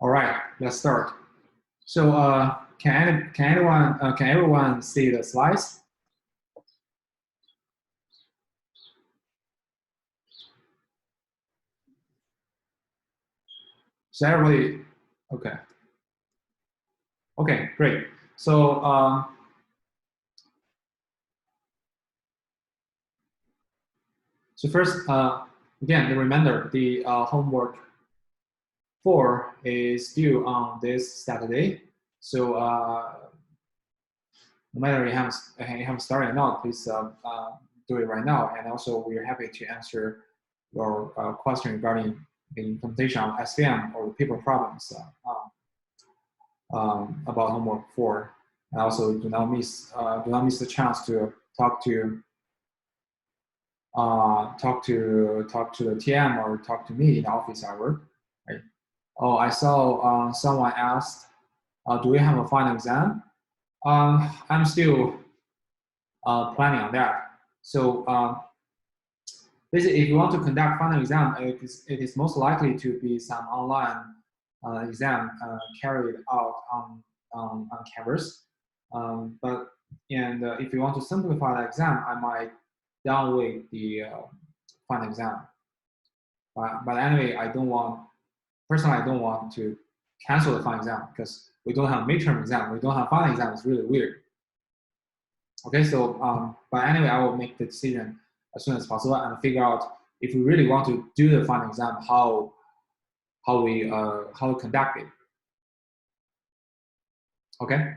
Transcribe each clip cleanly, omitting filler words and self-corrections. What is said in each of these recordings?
All right, let's start. So can everyone see the slides? So everybody, okay. Okay, great. So first, again, the reminder, the homework 4 is due on this Saturday. So no matter you haven't started or not, please do it right now. And also, we're happy to answer your question regarding the implementation of SVM or the paper problems about homework 4. And also, do not miss the chance to talk to the TM or talk to me in the office hour. Right? Oh, I saw someone asked, do we have a final exam? I'm still planning on that. So basically, if you want to conduct final exam, it is most likely to be some online exam carried out on Canvas. But if you want to simplify the exam, I might downweight the final exam. But anyway, I don't want to cancel the final exam because we don't have midterm exam. We don't have final exam. It's really weird. Okay, so but anyway, I will make the decision as soon as possible and figure out if we really want to do the final exam, how we conduct it. Okay,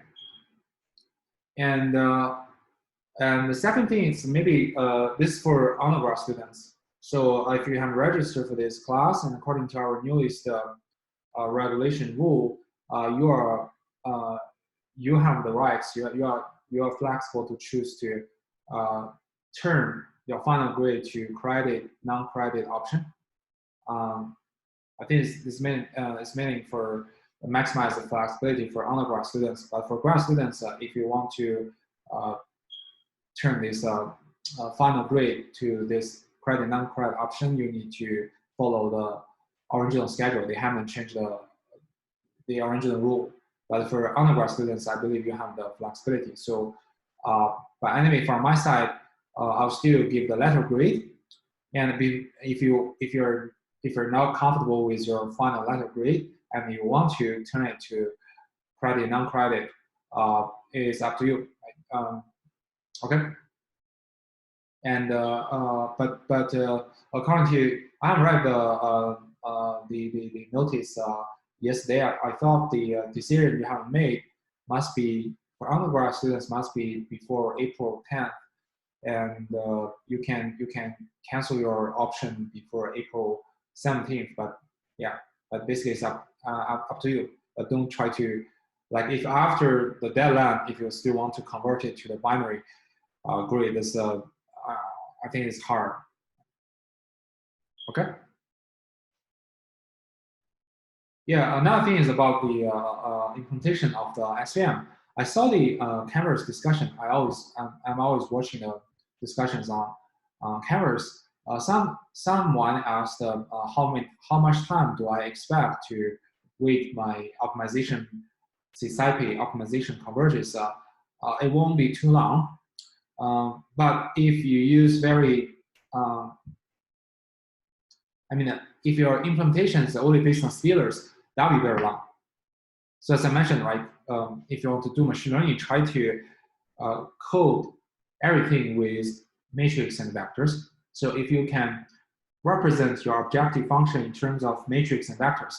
and the second thing is maybe this is for undergrad students. So if you have registered for this class, and according to our newest regulation rule, you have the rights. You are flexible to choose to turn your final grade to credit, non-credit option. I think it's meaning for maximize the flexibility for undergrad students. But for grad students, if you want to turn this final grade to this credit, non-credit option, you need to follow the original schedule. They haven't changed the original rule. But for undergrad students, I believe you have the flexibility. So, but anyway, from my side, I'll still give the letter grade. And if you're not comfortable with your final letter grade and you want to turn it to credit, non-credit, it is up to you. Okay. And but according to I have read the notice yesterday. I thought the decision you have made must be for undergrad students must be before April 10th, and you can cancel your option before April 17th. But yeah, but basically it's up to you. But don't try to, like, if after the deadline, if you still want to convert it to the binary grade, this I think it's hard. Okay. Yeah, another thing is about the implementation of the SVM. I saw the Canvas discussion. I'm always watching the discussions on Canvas. Someone asked how much time do I expect to wait my optimization, CSIP optimization converges. It won't be too long. But if you use very, if your implementation is only based on stealers, that'll be very long. So as I mentioned, right, if you want to do machine learning, try to code everything with matrix and vectors. So if you can represent your objective function in terms of matrix and vectors,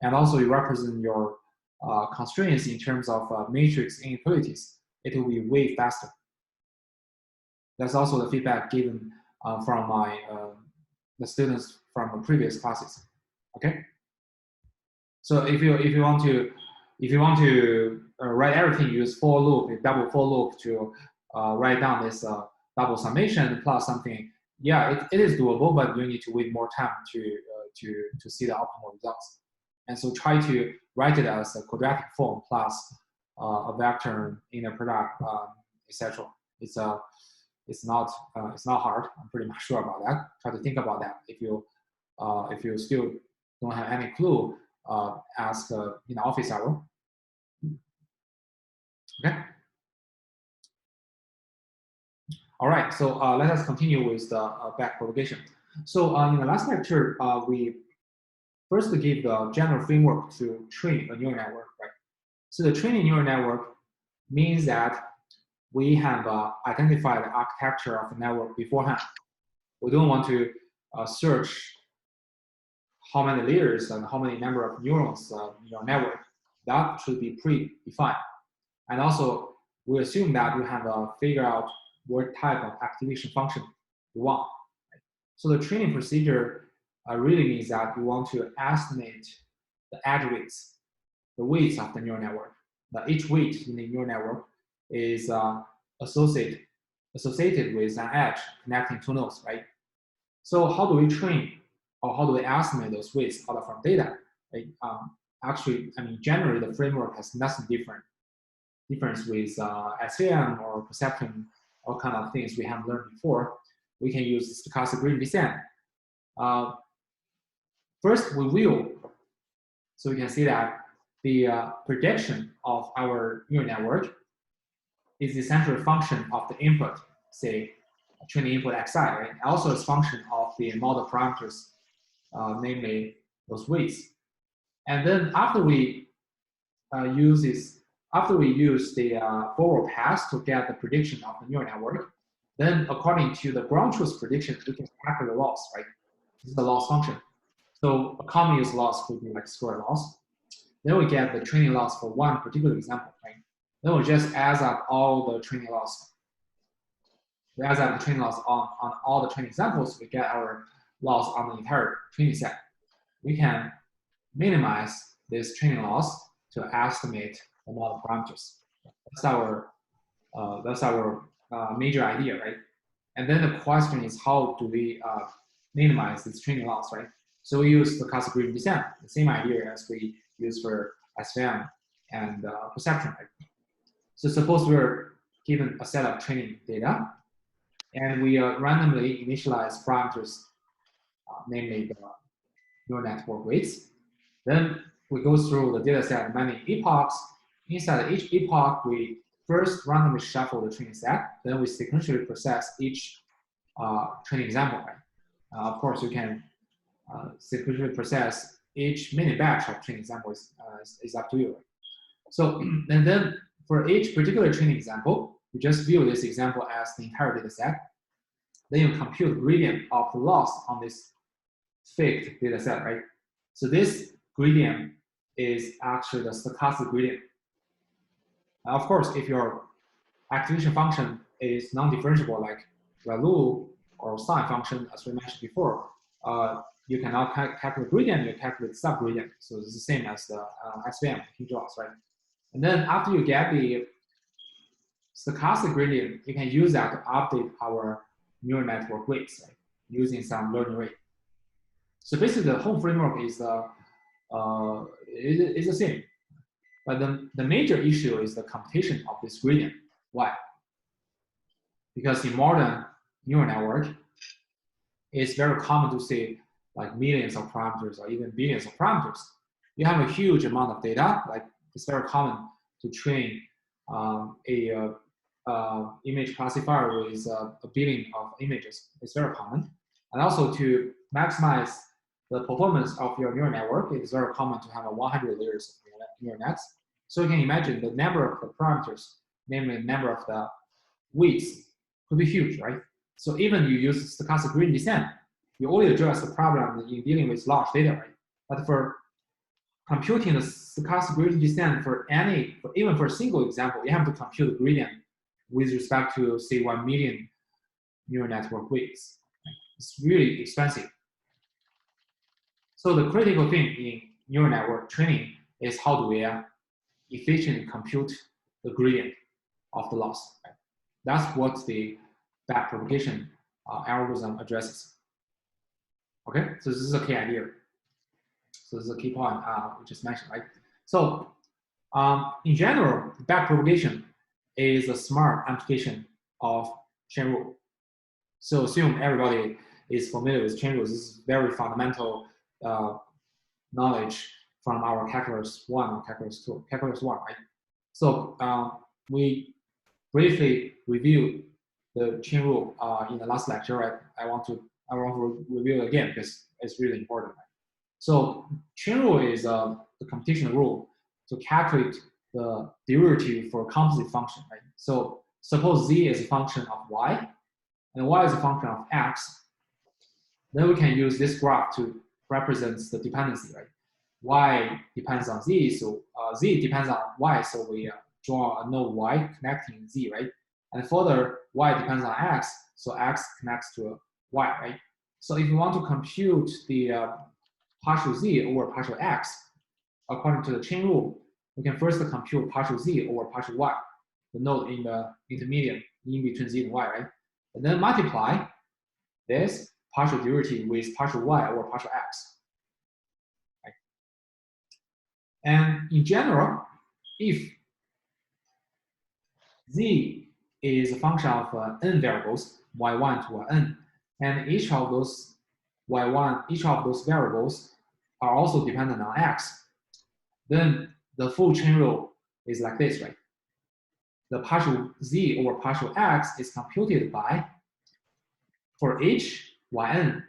and also you represent your constraints in terms of matrix inequalities, it will be way faster. That's also the feedback given from the students from the previous classes. Okay. So if you want to write everything, use for loop, double for loop to write down this double summation plus something. Yeah, it is doable, but you need to wait more time to see the optimal results. And so try to write it as a quadratic form plus a vector inner product, etc. It's not hard. I'm pretty much sure about that. Try to think about that. If you still don't have any clue, ask in office hour. Okay. All right. So let us continue with the backpropagation. So in the last lecture, we first give the general framework to train a neural network, right? So the training neural network means that we have identified the architecture of the network beforehand. We don't want to search how many layers and how many number of neurons in your network. That should be predefined. And also, we assume that you have figure out what type of activation function you want. So the training procedure really means that you want to estimate the edge weights, the weights of the neural network. Each weight in the neural network is associated with an edge connecting two nodes, right? So how do we train or how do we estimate those weights out from data? Right? Actually, I mean, generally the framework has nothing difference with SVM or perception, all kind of things we have learned before. We can use stochastic gradient descent. First, we will. So we can see that the prediction of our neural network is essentially a function of the input, say, training input xi, right? Also, it's a function of the model parameters, namely those weights. And then after we use the forward pass to get the prediction of the neural network, then according to the ground truth prediction, we can calculate the loss, right? This is the loss function. So a common use loss could be like square loss. Then we get the training loss for one particular example, right? Then we just add up all the training loss. We add up the training loss on all the training examples, we get our loss on the entire training set. We can minimize this training loss to estimate the model parameters. That's our major idea, right? And then the question is, how do we minimize this training loss, right? So we use the stochastic gradient descent, the same idea as we use for SVM and perception, right? So suppose we're given a set of training data, and we randomly initialize parameters, namely the neural network weights. Then we go through the data set many epochs. Inside each epoch, we first randomly shuffle the training set. Then we sequentially process each training example. Right? Of course, you can sequentially process each mini batch of training examples is up to you. So, and then for each particular training example, you just view this example as the entire data set. Then you compute the gradient of the loss on this fake data set, right? So this gradient is actually the stochastic gradient. Of course, if your activation function is non-differentiable like ReLU or sine function, as we mentioned before, you cannot calculate gradient, you calculate subgradient. So it's the same as the SVM hinge loss, right? And then after you get the stochastic gradient, you can use that to update our neural network weights, right? Using some learning rate. So basically, the whole framework is the same. But the major issue is the computation of this gradient. Why? Because in modern neural network, it's very common to see like millions of parameters or even billions of parameters. You have a huge amount of data. Like it's very common to train image classifier with a billion of images. It's very common. And also to maximize the performance of your neural network, it is very common to have 100 layers of neural nets. So you can imagine the number of the parameters, namely the number of the weights, could be huge, right? So even you use stochastic gradient descent, you only address the problem in dealing with large data, right? But for computing the stochastic gradient descent even for a single example, you have to compute the gradient with respect to, say, 1 million neural network weights. It's really expensive. So the critical thing in neural network training is how do we efficiently compute the gradient of the loss. Right? That's what the backpropagation algorithm addresses. Okay, so this is a key idea. So this is a key point we just mentioned, right? So in general, backpropagation is a smart application of chain rule. So assume everybody is familiar with chain rules. This is very fundamental knowledge from our calculus 1 or calculus 2, calculus 1, right? So we briefly reviewed the chain rule in the last lecture, right? I want to review it again because it's really important. Right? So chain rule is the computational rule to calculate the derivative for a composite function, right? So suppose z is a function of y, and y is a function of x. Then we can use this graph to represent the dependency, right? Y depends on z, so z depends on y, so we draw a node y connecting z, right? And further, y depends on x, so x connects to y, right? So if you want to compute the partial z over partial x, according to the chain rule, we can first compute partial z over partial y, the node in the intermediate in between z and y, right? And then multiply this partial derivative with partial y over partial x. Right? And in general, if z is a function of n variables, y1 to yn, and each of those variables are also dependent on x, then the full chain rule is like this, right? The partial z over partial x is computed by, for each yn,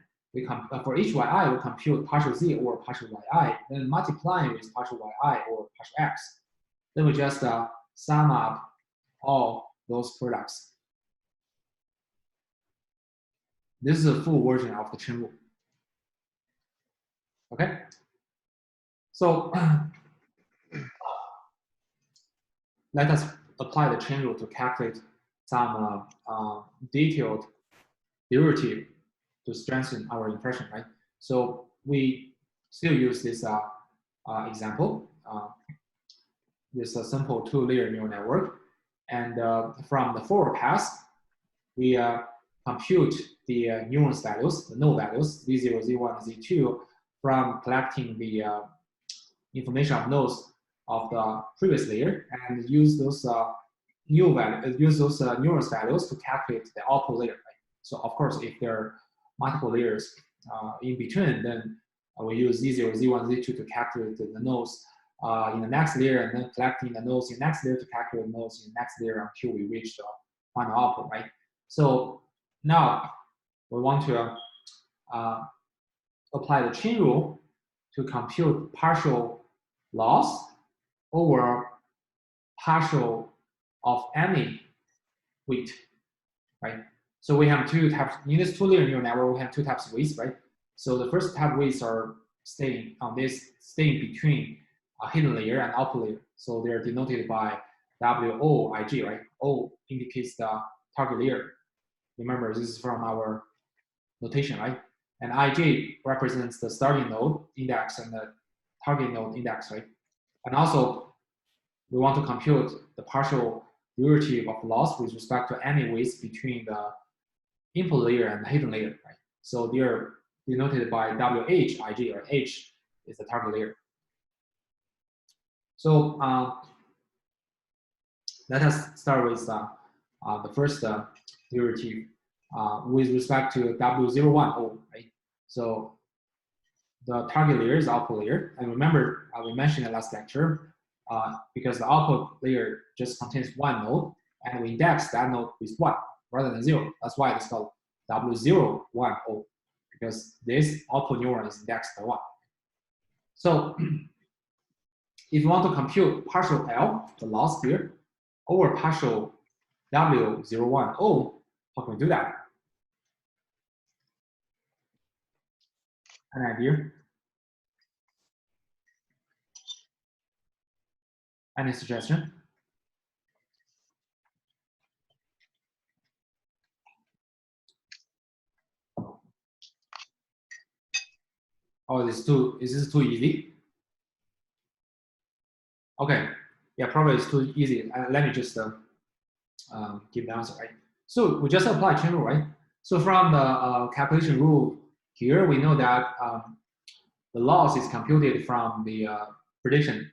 for each yi, we compute partial z over partial yi, then multiplying with partial yi over partial x. Then we just sum up all those products. This is a full version of the chain rule. Okay? So let us apply the chain rule to calculate some detailed derivative to strengthen our impression, right? So we still use this example, this simple two-layer neural network. And from the forward pass, we compute the neurons values, the node values, Z0, Z1, Z2, from collecting the information of nodes of the previous layer, and use those neurons values to calculate the output layer. Right? So of course, if there are multiple layers in between, then we use Z0, Z1, Z2 to calculate the nodes in the next layer, and then collecting the nodes in the next layer to calculate the nodes in the next layer until we reach the final output, right? So now we want to apply the chain rule to compute partial loss over partial of any weight, right? So we have two types, in this two-layer neural network, we have two types of weights, right? So the first type of weights are staying between a hidden layer and output layer. So they're denoted by WOIG, right? O indicates the target layer. Remember, this is from our notation, right? And IJ represents the starting node index and the target node index, right? And also, we want to compute the partial derivative of loss with respect to any weights between the input layer and the hidden layer, right? So they're denoted by WHIG, or H is the target layer. So let us start with the first derivative with respect to W01O, right? So the target layer is the output layer. And remember, we mentioned in the last lecture, because the output layer just contains one node, and we index that node with 1 rather than 0. That's why it's called W01O, because this output neuron is indexed by 1. So if you want to compute partial L, the loss here, over partial W01O, how can we do that? An idea? Any suggestion? Oh, is this too easy? Okay, yeah, probably it's too easy. Let me just give the answer, right? So we just apply chain rule, right? So from the calculation rule here, we know that the loss is computed from the prediction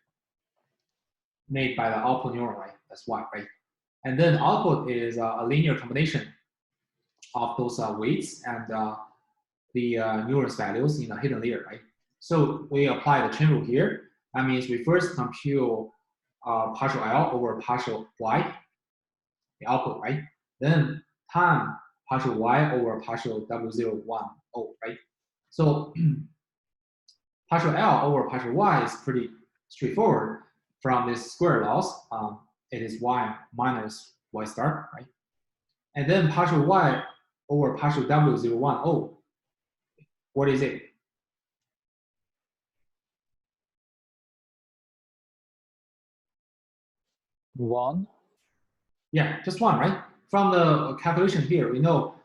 made by the output neuron, right? That's why, right? And then output is a linear combination of those weights and the neurons values in the hidden layer, right? So we apply the chain rule here. That means we first compute partial L over partial Y, the output, right? Then time partial Y over partial W010, right? So partial L over partial Y is pretty straightforward from this square laws. It is Y minus Y star, right? And then partial Y over partial W010, what is it? 1. Yeah, just 1, right? From the calculation here, we know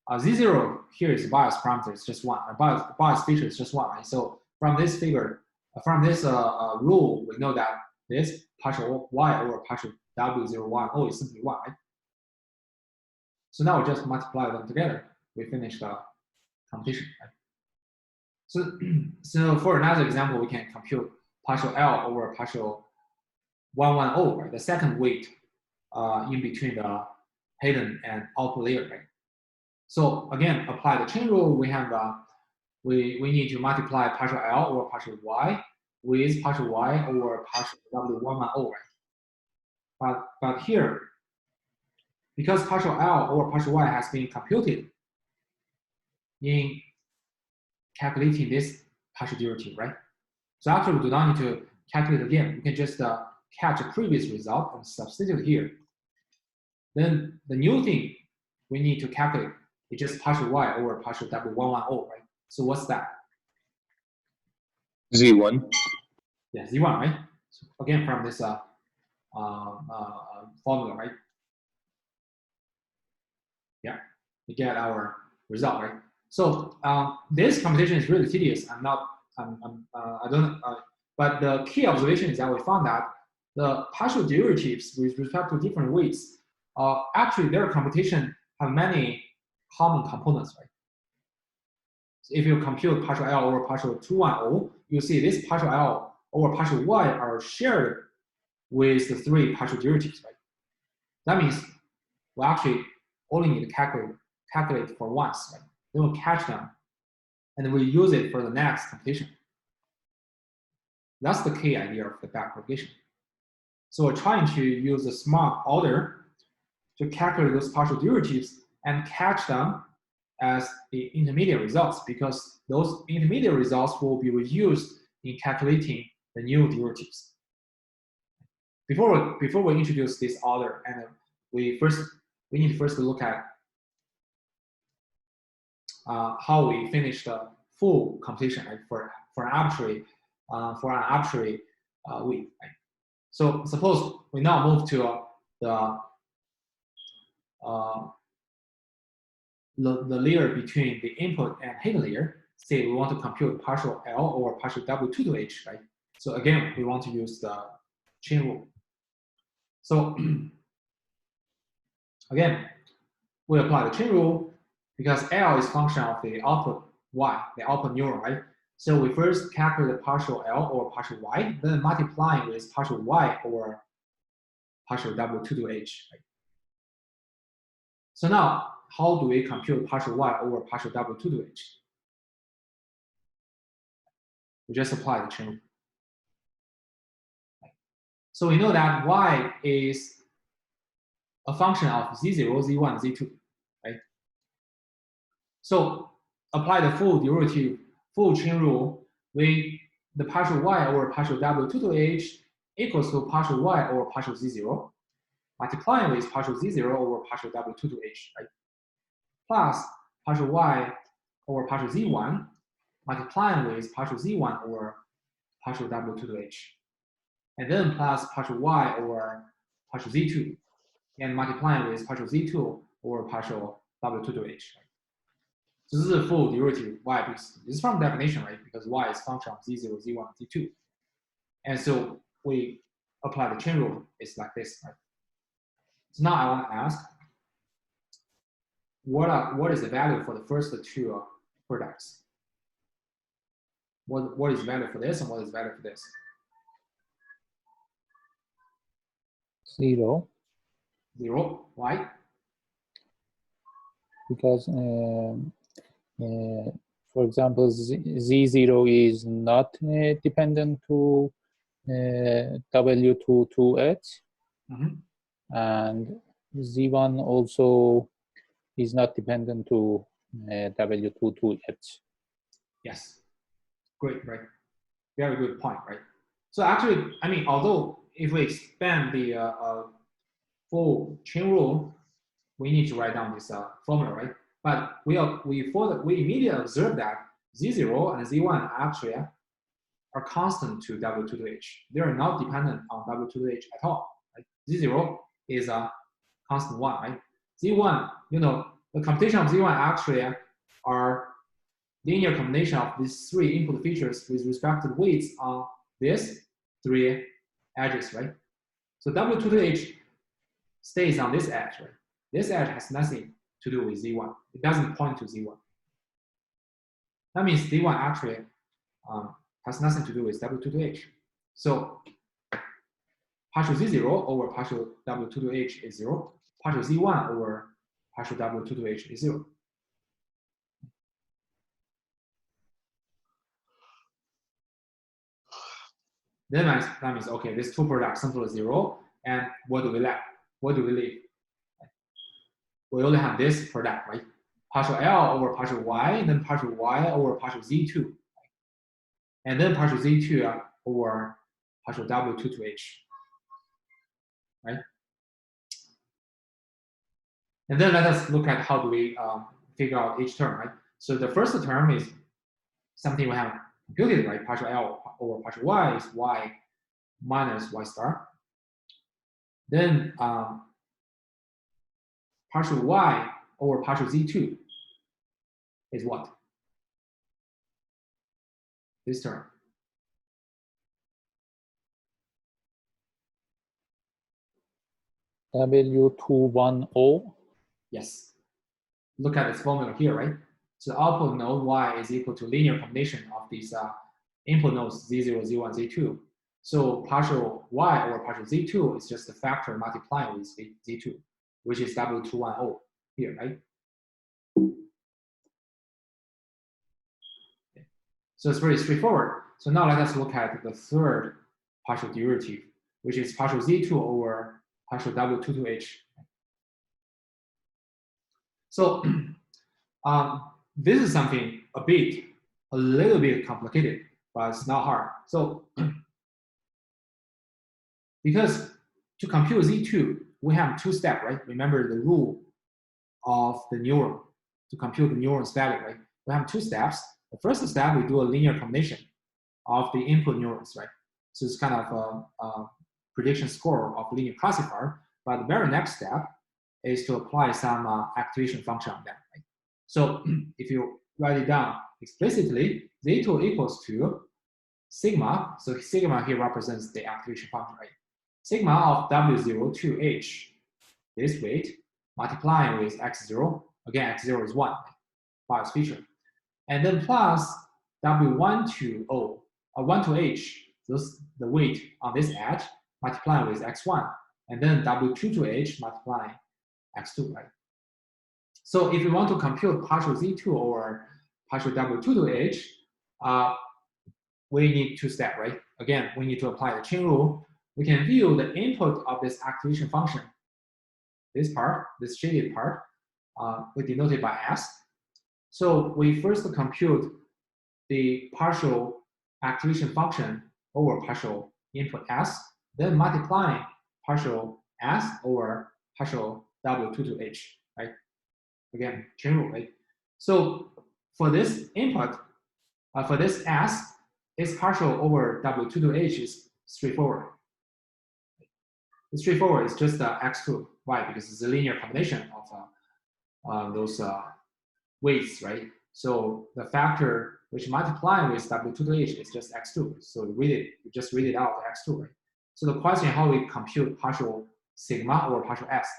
Z0 here is bias parameter, it's just 1. Bias feature is just 1, right? So from this figure, from this rule, we know that this partial Y over partial W010 is simply 1, right? So now we just multiply them together. We finish the computation, right? So for another example, we can compute partial L over partial 110, right? The second weight in between the hidden and output layer, right? So again, apply the chain rule. We have we need to multiply partial L over partial Y with partial Y over partial W110, right? But here, because partial L over partial Y has been computed in calculating this partial derivative, right? So actually, we do not need to calculate again. We can just catch a previous result and substitute here. Then the new thing we need to calculate is just partial Y over partial W110, right? So what's that? Z1. Yeah, Z1, right? So again, from this formula, right? Yeah, we get our result, right? So this computation is really tedious. But the key observation is that we found that the partial derivatives with respect to different weights, actually their computation have many common components, right? So if you compute partial L over partial 210, you see this partial L over partial Y are shared with the 3 partial derivatives, right? That means we actually only need to calculate for once, right? Then we'll catch them, and we use it for the next computation. That's the key idea of the back-propagation. So we're trying to use a smart order to calculate those partial derivatives and catch them as the intermediate results, because those intermediate results will be reused in calculating the new derivatives. Before we introduce this order, and we need to first look at how we finish the full computation, right, for an arbitrary week. Right? So suppose we now move to the layer between the input and hidden layer. Say we want to compute partial L over partial W2 right? So again, we want to use the chain rule. So again, we apply the chain rule because L is function of the output Y, the output neuron, right? So we first calculate the partial L over partial Y, then multiplying with partial Y over partial W2 right? So now, how do we compute partial Y over partial W2 We just apply the chain rule. So we know that Y is a function of Z0, Z1, Z2, right? So apply the full derivative, full chain rule with the partial Y over partial W2 equals to partial Y over partial Z0, multiplying with partial Z0 over partial W2 right? Plus partial Y over partial Z1, multiplying with partial Z1 over partial W2 and then plus partial Y over partial Z2, and multiplying with partial Z2 over partial W2 right? So this is a full derivative Y. This is from definition, right? Because Y is function of Z0, Z1, Z2. And so we apply the chain rule. It's like this, right? So now I want to ask, what is the value for the first 2 products? What is the value for this and what is the value for this? 0. 0. Why? Because, for example, Z0 is not dependent to W22H, Mm-hmm. and Z1 also is not dependent to W22H. Yes, great, right? Very good point, right? So actually, I mean, although if we expand the full chain rule, we need to write down this formula, right? But we immediately observe that Z0 and Z1 actually are constant to W2 H. They are not dependent on W2 H at all. Right? Z0 is a constant one, right? Z1, you know, the computation of Z1 actually are linear combination of these three input features with respect to the weights on these three edges, right? So W2H stays on this edge, right? This edge has nothing to do with Z1. It doesn't point to Z1. That means Z1 actually has nothing to do with W2H. So partial Z0 over partial W2H is 0. Partial Z1 over partial W2H is 0. Then that means, okay, these two products central is 0. And what do we left? What do we leave? We only have this product, right? Partial L over partial Y, and then partial Y over partial Z2. And then partial Z2 over partial W2H, right? And then let us look at how do we figure out each term, right? So the first term is something we have computed, right? Partial L over partial Y is Y minus Y star. Then partial Y over partial Z2 is what? This term. W210. Yes. Look at this formula here, right? So output node Y is equal to linear combination of these input nodes Z0, Z1, Z2. So partial Y over partial Z2 is just a factor multiplying with Z2, which is W210 here, right? Okay. So it's very straightforward. So now let us look at the third partial derivative, which is partial Z2 over partial W22H. So this is something a little bit complicated, but it's not hard. So because to compute Z2, we have two steps, right? Remember the rule of the neuron to compute the neuron's value, right? We have two steps. The first step, we do a linear combination of the input neurons, right? So it's kind of a prediction score of linear classifier. But the very next step is to apply some activation function on that, right? So if you write it down explicitly, Z2 equals to sigma. So sigma here represents the activation function, right? Sigma of W0 to H, this weight, multiplying with X0. Again, X0 is 1, bias feature. And then plus W1 to O, 1 to H, those the weight on this edge, multiplying with X1. And then W2 to H multiplying X2, right? So if you want to compute partial Z2 or partial W2 to H, we need two steps, right? Again, we need to apply the chain rule. We can view the input of this activation function. This part, this shaded part, we denote it by S. So we first compute the partial activation function over partial input S, then multiplying partial S over partial W2 to H, right? Again, chain rule, right? So for this input, for this S, its partial over W2 to H is straightforward. It's straightforward. It's just X2. Why? Because it's a linear combination of those weights, right? So the factor which multiply with W2 to H is just X2. So you just read it out, X2, right? So the question, how we compute partial sigma or partial S?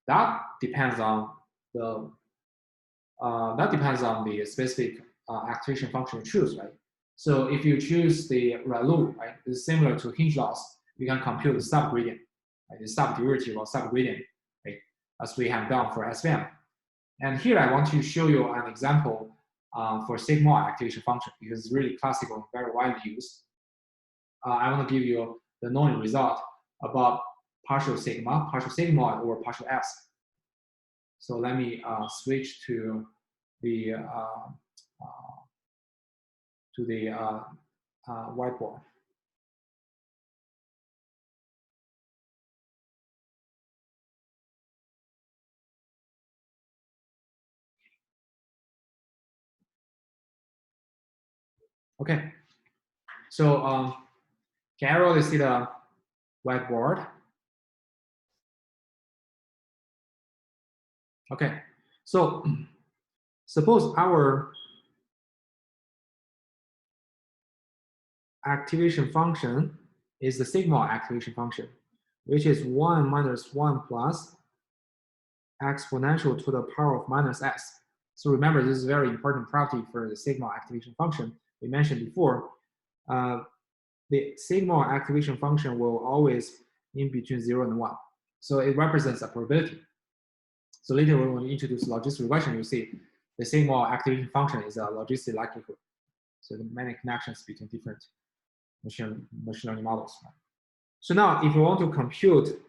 That depends on the specific activation function you choose, right? So if you choose the ReLU, right, it's similar to hinge loss. You can compute the subgradient, right, the subderivative or subgradient, right, as we have done for SVM. And here I want to show you an example for sigma activation function because it's really classical and very widely used. I want to give you the known result about partial sigmoid, or partial S. So let me switch to the whiteboard. Okay, so can everybody see the whiteboard? Okay, so suppose our activation function is the sigmoid activation function, which is 1 minus 1 plus exponential to the power of minus s. So remember, this is a very important property for the sigmoid activation function we mentioned before. The sigmoid activation function will always in between 0 and 1. So it represents a probability. So later when we introduce logistic regression, you'll see the sigmoid activation function is a logistic likelihood. So the many connections between different machine learning models. So now if you want to compute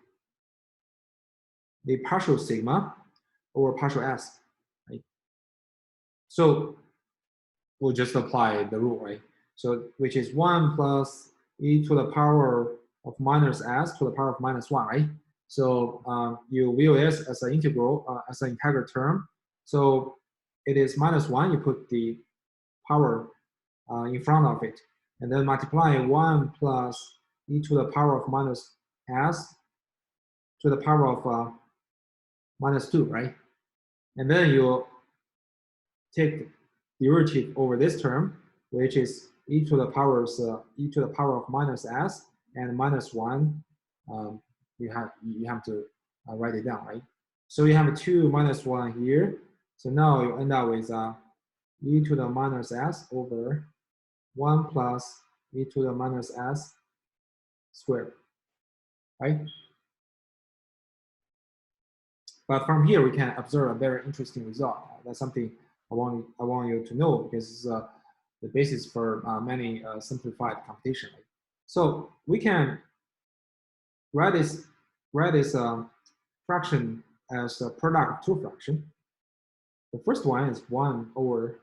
the partial sigma or partial s, right? So we'll just apply the rule, right? So which is 1 plus e to the power of minus s to the power of minus 1, right? So you view this as an integral, as an integer term. So it is minus 1, you put the power in front of it, and then multiply 1 plus e to the power of minus s to the power of minus 2, right? And then you take the derivative over this term, which is e to the power of minus s and minus 1. You have to write it down, right? So you have 2 minus 1 here. So now you end up with e to the minus s over 1 plus e to the minus s squared, right? But from here, we can observe a very interesting result. That's something I want you to know, because it's the basis for many simplified computation. So we can write this fraction as a product of two fractions. The first one is 1 over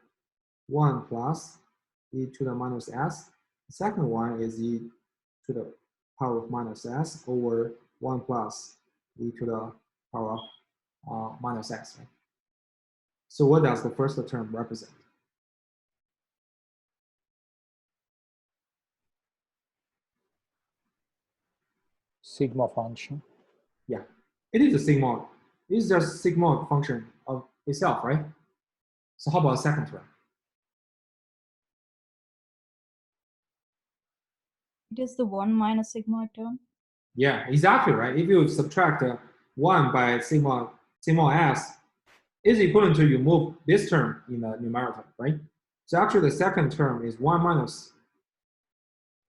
1 plus e to the minus s. The second one is e to the power of minus s over 1 plus e to the power of minus s. Right? So what does the first term represent? Sigma function. Yeah, it is a sigmoid. It is just sigmoid function of itself, right? So how about the second term? It is the 1 minus sigma term. Yeah, exactly, right? If you subtract 1 by sigma s, is equivalent to you move this term in the numerator, right? So actually the second term is 1 minus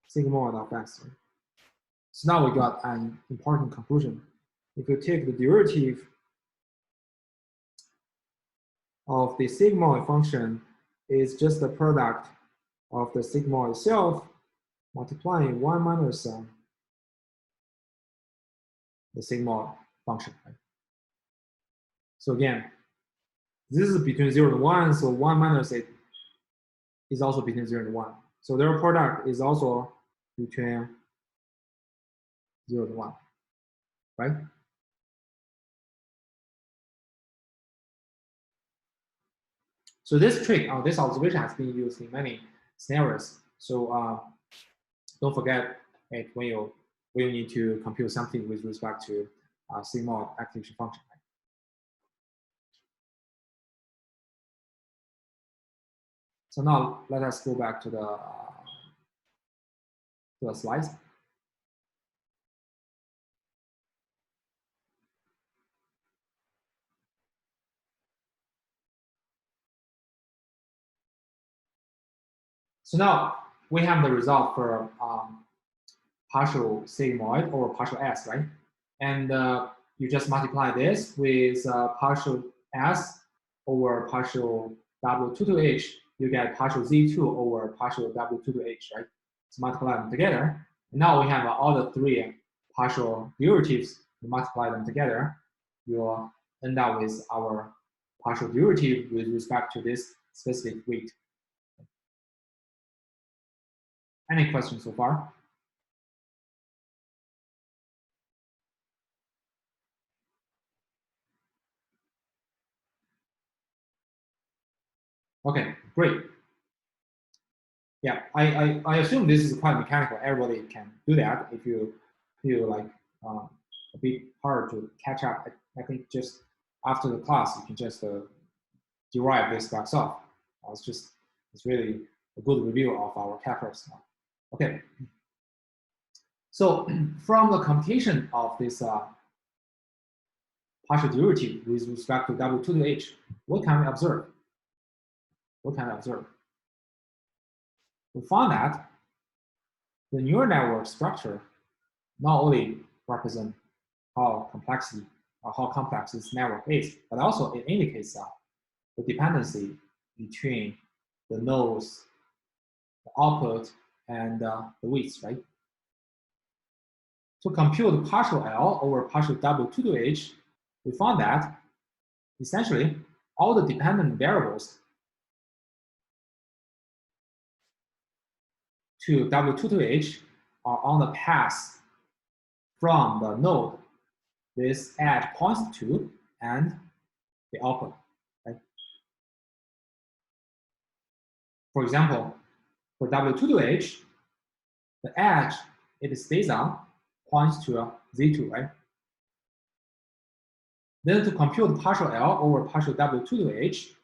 sigmoid of s. Right? So now we got an important conclusion. If you take the derivative of the sigmoid function is just the product of the sigmoid itself multiplying 1 minus the sigmoid function. Right? So again, this is between 0 and 1, so 1 minus it is also between 0 and 1. So their product is also between 0 and 1, right? So this trick, this observation has been used in many scenarios. So don't forget it when you need to compute something with respect to sigmoid activation function. Right? So now let us go back to the slides. So now we have the result for partial sigmoid over partial s, right? And you just multiply this with partial s over partial W22H, you get partial Z2 over partial W22H, right? So multiply them together, Now we have all the three partial derivatives. You multiply them together, you'll end up with our partial derivative with respect to this specific weight. Any questions so far? Okay, great. Yeah, I assume this is quite mechanical. Everybody can do that. If you feel like a bit hard to catch up, I think just after the class you can just derive this by yourself. It's really a good review of our calculus. Okay. So from the computation of this partial derivative with respect to W2 to H, what can we observe? What can we observe? We found that the neural network structure not only represent how complex this network is, but also it indicates the dependency between the nodes, the output, and the weights, right? To compute partial L over partial W2 to H, we found that essentially all the dependent variables to W2 to H are on the path from the node this edge points to and the output. Right? For example, for W2 to H, the edge it stays on points to Z2, right? Then to compute partial L over partial W2 to H,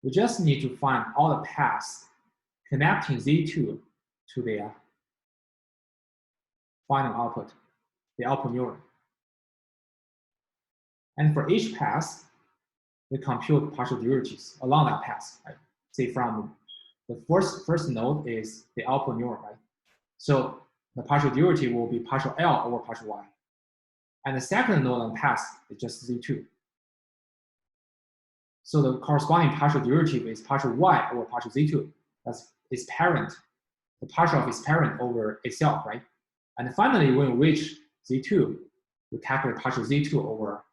we just need to find all the paths connecting Z2 to the final output, the output neuron. And for each path, we compute partial derivatives along that path, right? Say from the first node is the output neuron, right? So the partial derivative will be partial L over partial Y. And the second node on the path is just Z2. So the corresponding partial derivative is partial Y over partial Z2. That's its parent, the partial of its parent over itself, right? And finally, when we reach Z2, we calculate partial Z2 over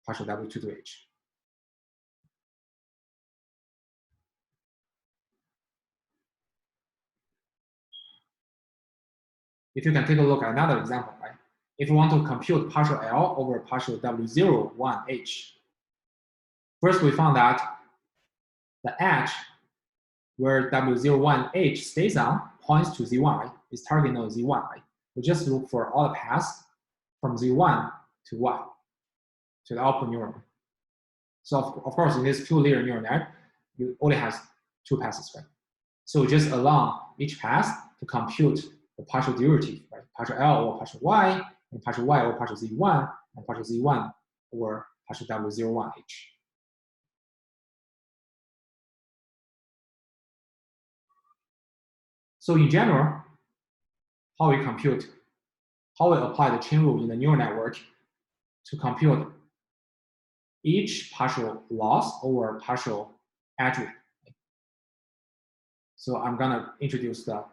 partial W2 to H. If you can take a look at another example, right? If you want to compute partial L over partial W01H, first we found that the edge where W01H stays on points to Z1, right? Its target node is Z1, right? We just look for all the paths from Z1 to Y, to the output neuron. So of course, in this two-layer neural net, you only have two passes, right? So just along each path to compute the partial derivative, right? Partial L over partial Y, and partial Y over partial Z1, and partial Z1 over partial W01H. So in general, how we apply the chain rule in the neural network to compute each partial loss over partial edge weight. So I'm gonna introduce the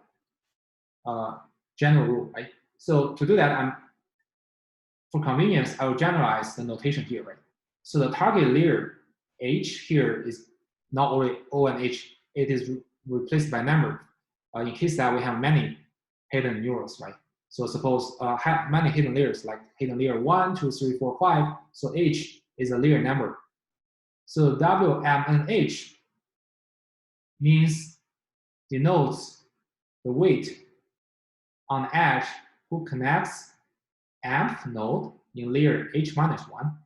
general rule, right? So to do that, for convenience, I will generalize the notation here, right? So the target layer H here is not only O and H, it is replaced by number in case that we have many hidden neurons, right? So suppose have many hidden layers, like hidden layer 1, 2, 3, 4, 5. So H is a layer number. So W, M, and H denotes the weight on the edge who connects mth node in layer H minus 1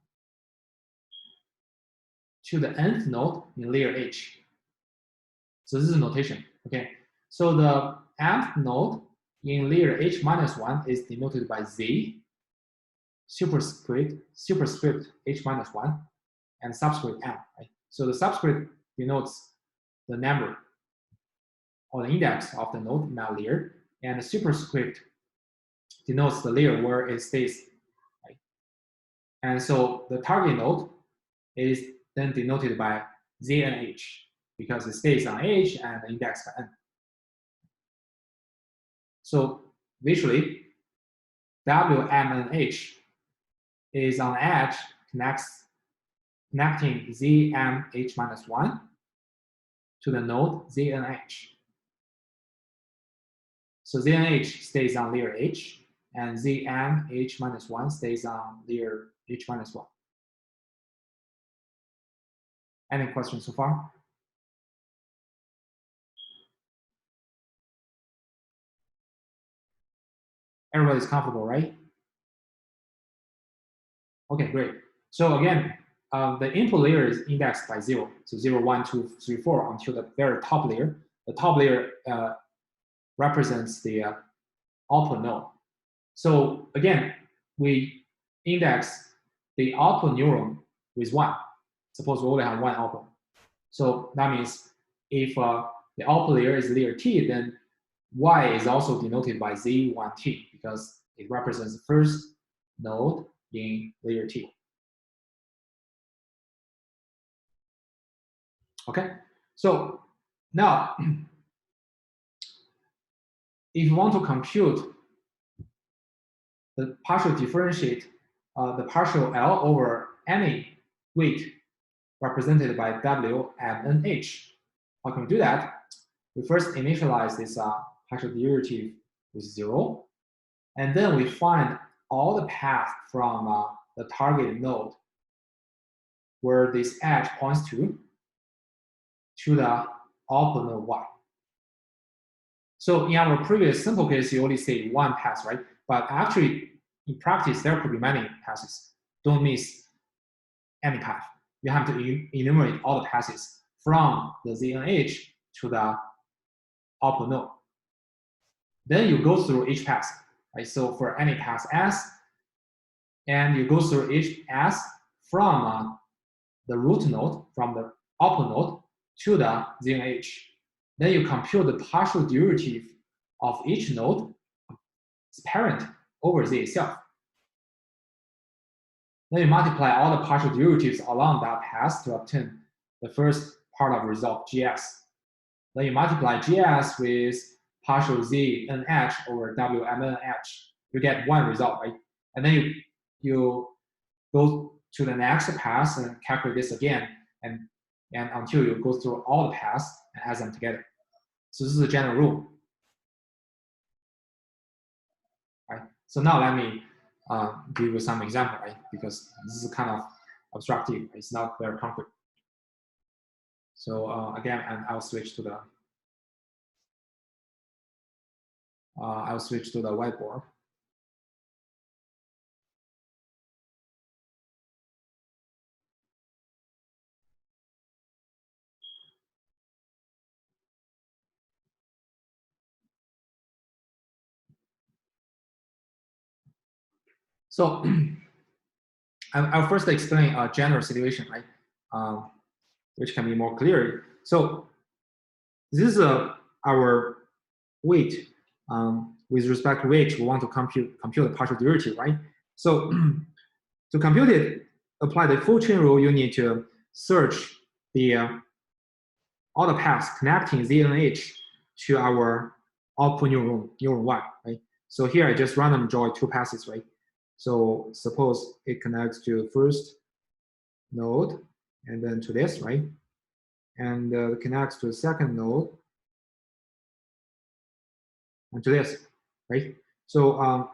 to the nth node in layer H. So this is notation, okay? So the mth node in layer H minus 1 is denoted by Z, superscript H minus 1, and subscript M, right? So the subscript denotes the number or the index of the node in that layer, and the superscript denotes the layer where it stays, right? And so the target node is then denoted by Z and H because it stays on H and the index by N. So visually, W, M, and H is on the edge connecting Z, M, H minus 1 to the node Z and H. So Z and H stays on layer H, and Z, M, H minus 1 stays on layer H minus 1. Any questions so far? Everybody's comfortable, right? Okay, great. So again, the input layer is indexed by 0. So 0, 1, 2, 3, 4 until the very top layer. The top layer represents the output node. So again, we index the output neuron with 1. Suppose we only have one output. So that means if the output layer is layer T, then Y is also denoted by Z1T because it represents the first node in layer T. Okay, so now if you want to compute the partial differentiate the partial L over any weight represented by W, M, and H, how can we do that? We first initialize this partial derivative with 0, and then we find all the paths from the target node where this edge points to the output node Y. So in our previous simple case, you only say one path, right? But actually, in practice, there could be many passes. Don't miss any path. You have to enumerate all the passes from the Z and H to the output node. Then you go through each pass, right? So for any pass S, and you go through each pass from the root node, from the output node to the Z and H. Then you compute the partial derivative of each node, its parent, over Z itself. Then you multiply all the partial derivatives along that path to obtain the first part of result, GS. Then you multiply GS with partial Z and H over W M N H. You get one result, right? And then you go to the next pass and calculate this again, and until you go through all the paths and add them together. So this is the general rule. Right? So now let me give you some example, right? Because this is kind of abstractive. It's not very concrete. So again, and I'll switch to the whiteboard. So I'll first explain a general situation, right? Which can be more clear. So this is our weight with respect to which we want to compute the partial derivative, right? So to compute it, apply the full chain rule. You need to search all the paths connecting Z and H to our output neuron Y, right? So here I just randomly draw two passes, right? So suppose it connects to first node and then to this, right? And connects to the second node and to this, right? So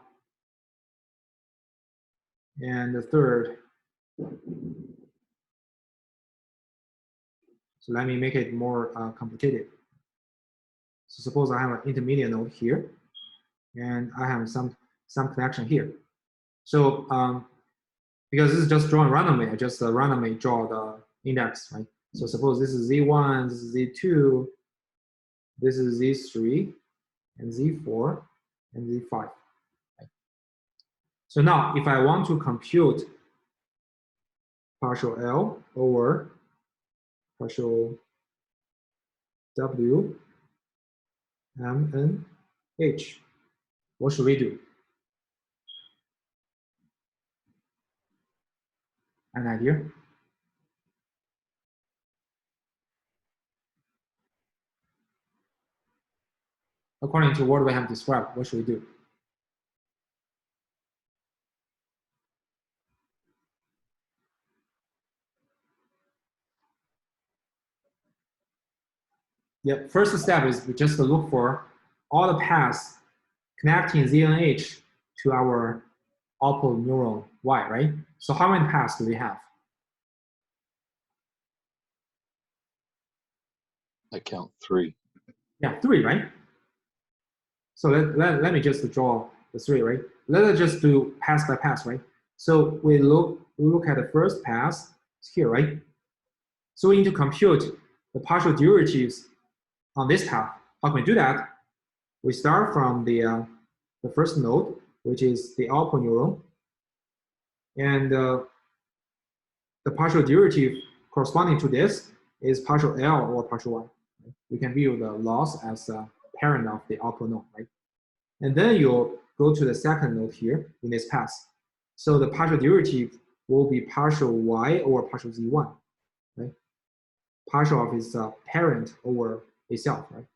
and the third. So let me make it more complicated. So suppose I have an intermediate node here, and I have some connection here. So because this is just drawn randomly, I just randomly draw the index, right? So suppose this is Z1, this is Z2, this is Z3, and Z4, and Z5. Right? So now, if I want to compute partial L over partial W, M, N, H, what should we do? An idea? According to what we have described, what should we do? Yeah, first step is just to look for all the paths connecting Z and H to our output neuron Y, right? So how many paths do we have? I count 3. Yeah, 3, right? So let me just draw the 3, right? Let us just do pass by pass, right? So we look at the first pass here, right? So we need to compute the partial derivatives on this path. How can we do that? We start from the first node, which is the output neuron, and the partial derivative corresponding to this is partial L or partial Y. Right? We can view the loss as a parent of the output node, right? And then you'll go to the second node here in this pass. So the partial derivative will be partial Y or partial Z1, right? Partial of its parent over itself, right?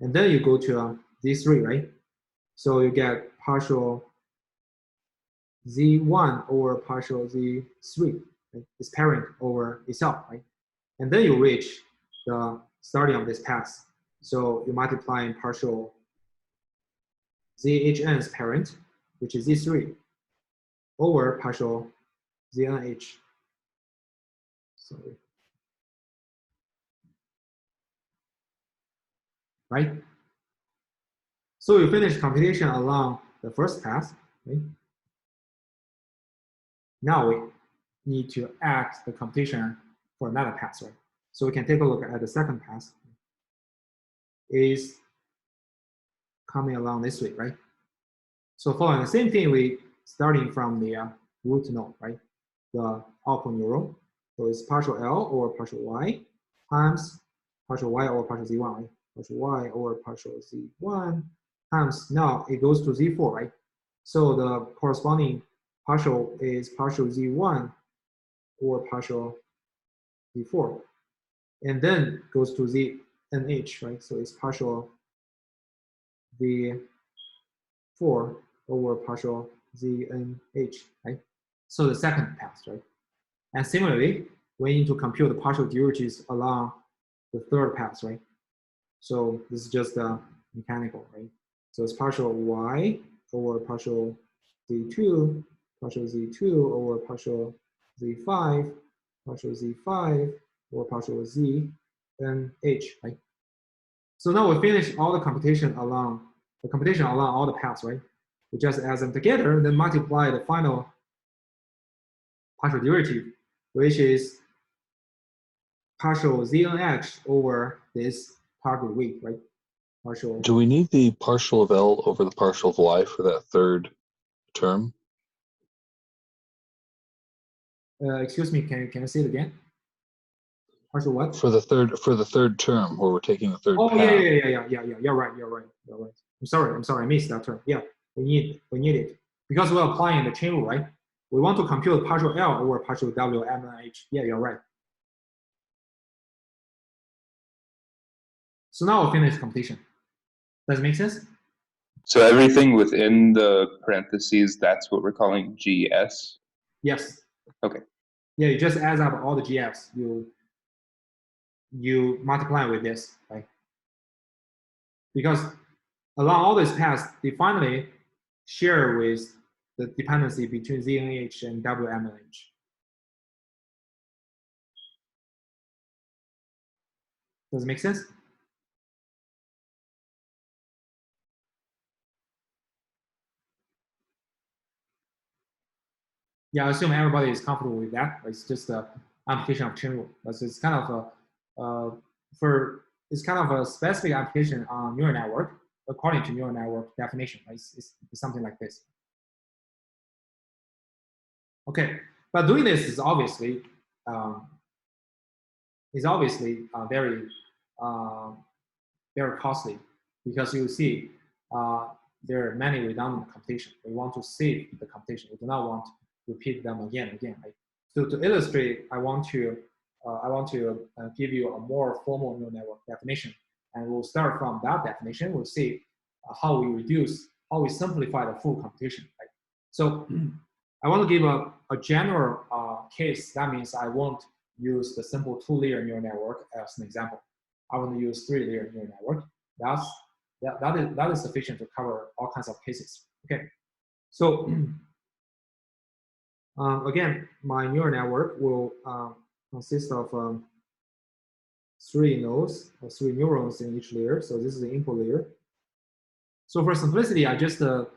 And then you go to Z3, right? So you get partial Z1 over partial Z3, right? Its parent over itself, right? And then you reach the starting of this pass. So you multiply in partial ZHN's parent, which is Z3, over partial ZNH. Sorry. Right? So you finish computation along the first pass, right? Now we need to add the computation for another pass, right? So we can take a look at the second pass. Is coming along this way, right? So following the same thing, we starting from the root node, right? The output neuron. So it's partial L or partial Y times partial Y or partial Z1, right? Partial Y or partial Z1 times, now it goes to Z4, right? So the corresponding partial is partial Z1 or partial Z4. And then goes to ZNH, right? So it's partial Z4 over partial ZNH, right? So the second pass, right? And similarly, we need to compute the partial derivatives along the third pass, right? So this is just mechanical, right? So it's partial Y over partial Z2, partial Z2 over partial Z5, partial Z5 or partial Z, and H, right? So now we finish all the computation along all the paths, right? We just add them together, then multiply the final partial derivative, which is partial ZNH over this target weight, right? Partial. Do we need the partial of L over the partial of Y for that third term? Excuse me, can you say it again? Partial what? For the third term where we're taking the third Oh path. yeah. You're right. I'm sorry, I missed that term. Yeah, we need it because we're applying the chain rule, right? We want to compute partial L over partial W, M, and H. Yeah, you're right. So now we'll finish completion. Does it make sense? So everything within the parentheses, that's what we're calling GS? Yes. Okay. Yeah, you just add up all the GFs. You multiply with this, right? Because along all these paths, they finally share with the dependency between ZNH and WMNH. Does it make sense? Yeah, I assume everybody is comfortable with that. It's just the application of chain rule. But it's kind of it's kind of a specific application on neural network according to neural network definition. Right? It's something like this. Okay, but doing this is obviously very very costly because you see there are many redundant computations. We want to save the computation. We do not want to repeat them again and again. Right? So to illustrate, I want to give you a more formal neural network definition, and we'll start from that definition. We'll see how we simplify the full computation. Right? So I want to give a general case. That means I won't use the simple two-layer neural network as an example. I want to use 3-layer neural network. That is sufficient to cover all kinds of cases. Okay, so again, my neural network will consist of 3 nodes or 3 neurons in each layer. So this is the input layer. So for simplicity, I just get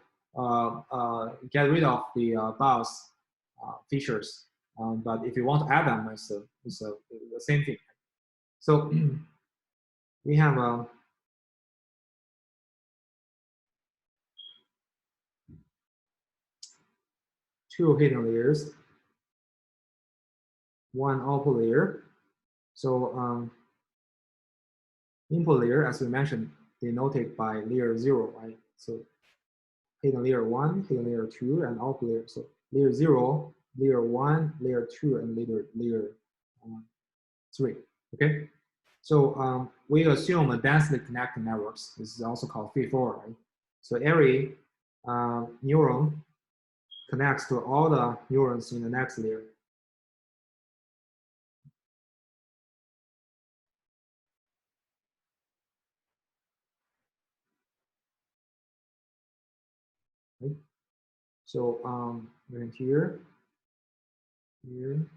rid of the BIOS features. But if you want to add them, it's the same thing. So we have 2 hidden layers, 1 output layer. So input layer, as we mentioned, denoted by layer 0, right? So hidden layer 1, hidden layer 2, and output layer. So layer 0, layer 1, layer 2, and layer 3. Okay. So we assume a densely connected networks. This is also called feed-forward, right? So every neuron connects to all the neurons in the next layer. Right? So we're here, here,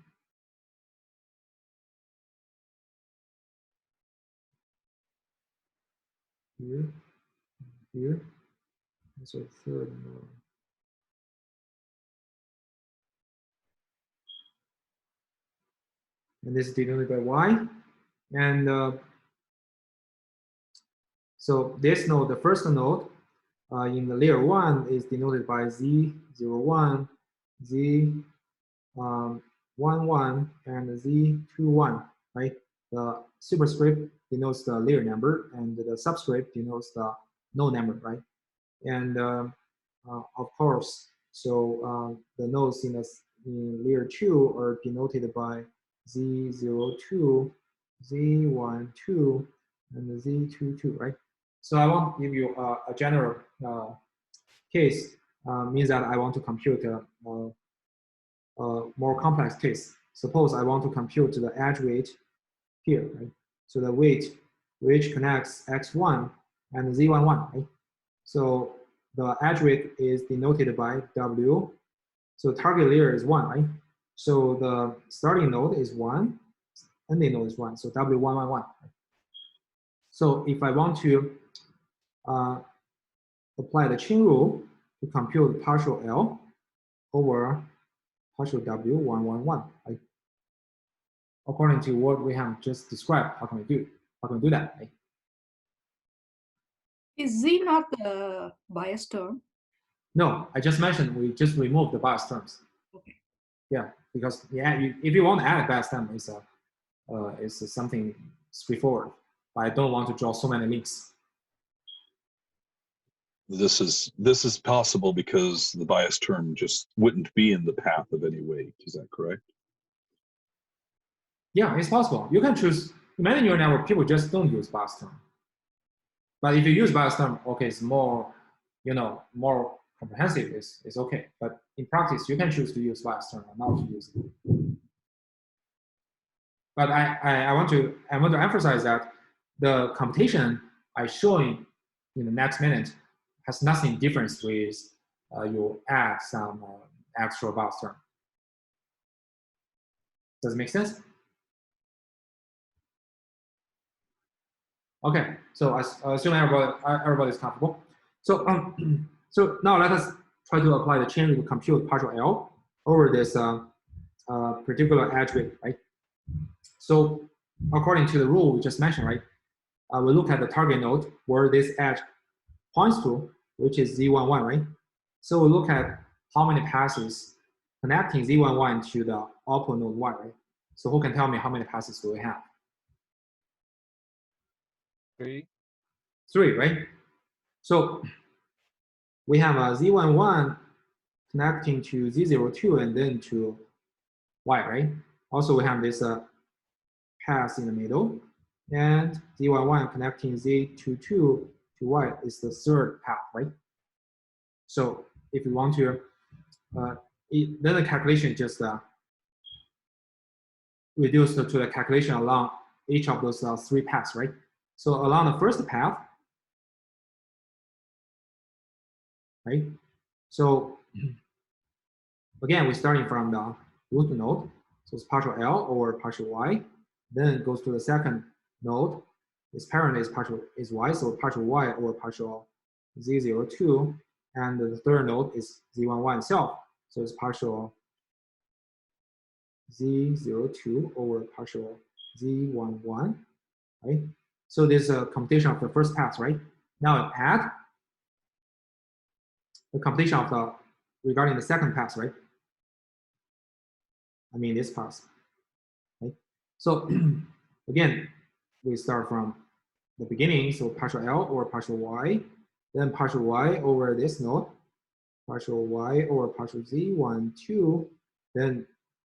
here, here. And so third neuron. And this is denoted by Y. And so this node, the first node in the layer 1 is denoted by Z01, Z11, and Z21, right? The superscript denotes the layer number, and the subscript denotes the node number, right? And of course, so the nodes in layer 2 are denoted by Z02, Z12, and Z22, right? So I want to give you a general case, means that I want to compute a more complex case. Suppose I want to compute the edge weight here, right? So the weight which connects X1 and Z11, right? So the edge weight is denoted by W. So target layer is 1, right? So the starting node is 1, ending node is 1. So W111. Right? So if I want to apply the chain rule to compute partial L over partial W111, right? According to what we have just described, how can we do that? Right? Is Z not the bias term? No, I just mentioned we just removed the bias terms. Okay. Yeah, because if you want to add a bias term, it's something straightforward. But I don't want to draw so many links. This is possible because the bias term just wouldn't be in the path of any weight. Is that correct? Yeah, it's possible. You can choose. Many neural network people just don't use bias term. But if you use bias term, okay, it's more, more comprehensive. It's okay. But in practice, you can choose to use bias term or not to use it. But I want to emphasize that the computation I showing in the next minute has nothing different with you add some extra bias term. Does it make sense? Okay, so I assume everybody is comfortable. So so now let us try to apply the chain rule to compute partial L over this particular edge weight, right? So according to the rule we just mentioned, right? We look at the target node where this edge points to, which is Z11, right? So we look at how many passes connecting Z11 to the output node Y, right? So who can tell me how many passes do we have? 3. 3, right? So we have a Z11 connecting to Z02 and then to Y, right? Also, we have this pass in the middle, and Z11 connecting Z22 to Y is the third path, right? So if you want to, then the calculation just reduced to the calculation along each of those 3 paths, right? So along the first path, right? So again, we're starting from the root node. So it's partial L over partial Y. Then it goes to the second node. Its parent is Y, so partial Y over partial Z02. And the third node is Z11 itself. So it's partial Z02 over partial Z11, right? So there's a computation of the first pass, right? Now add the computation of the regarding the second pass, right? I mean this pass, right? So again, we start from the beginning, so partial L over partial Y, then partial Y over this node, partial Y over partial Z12, then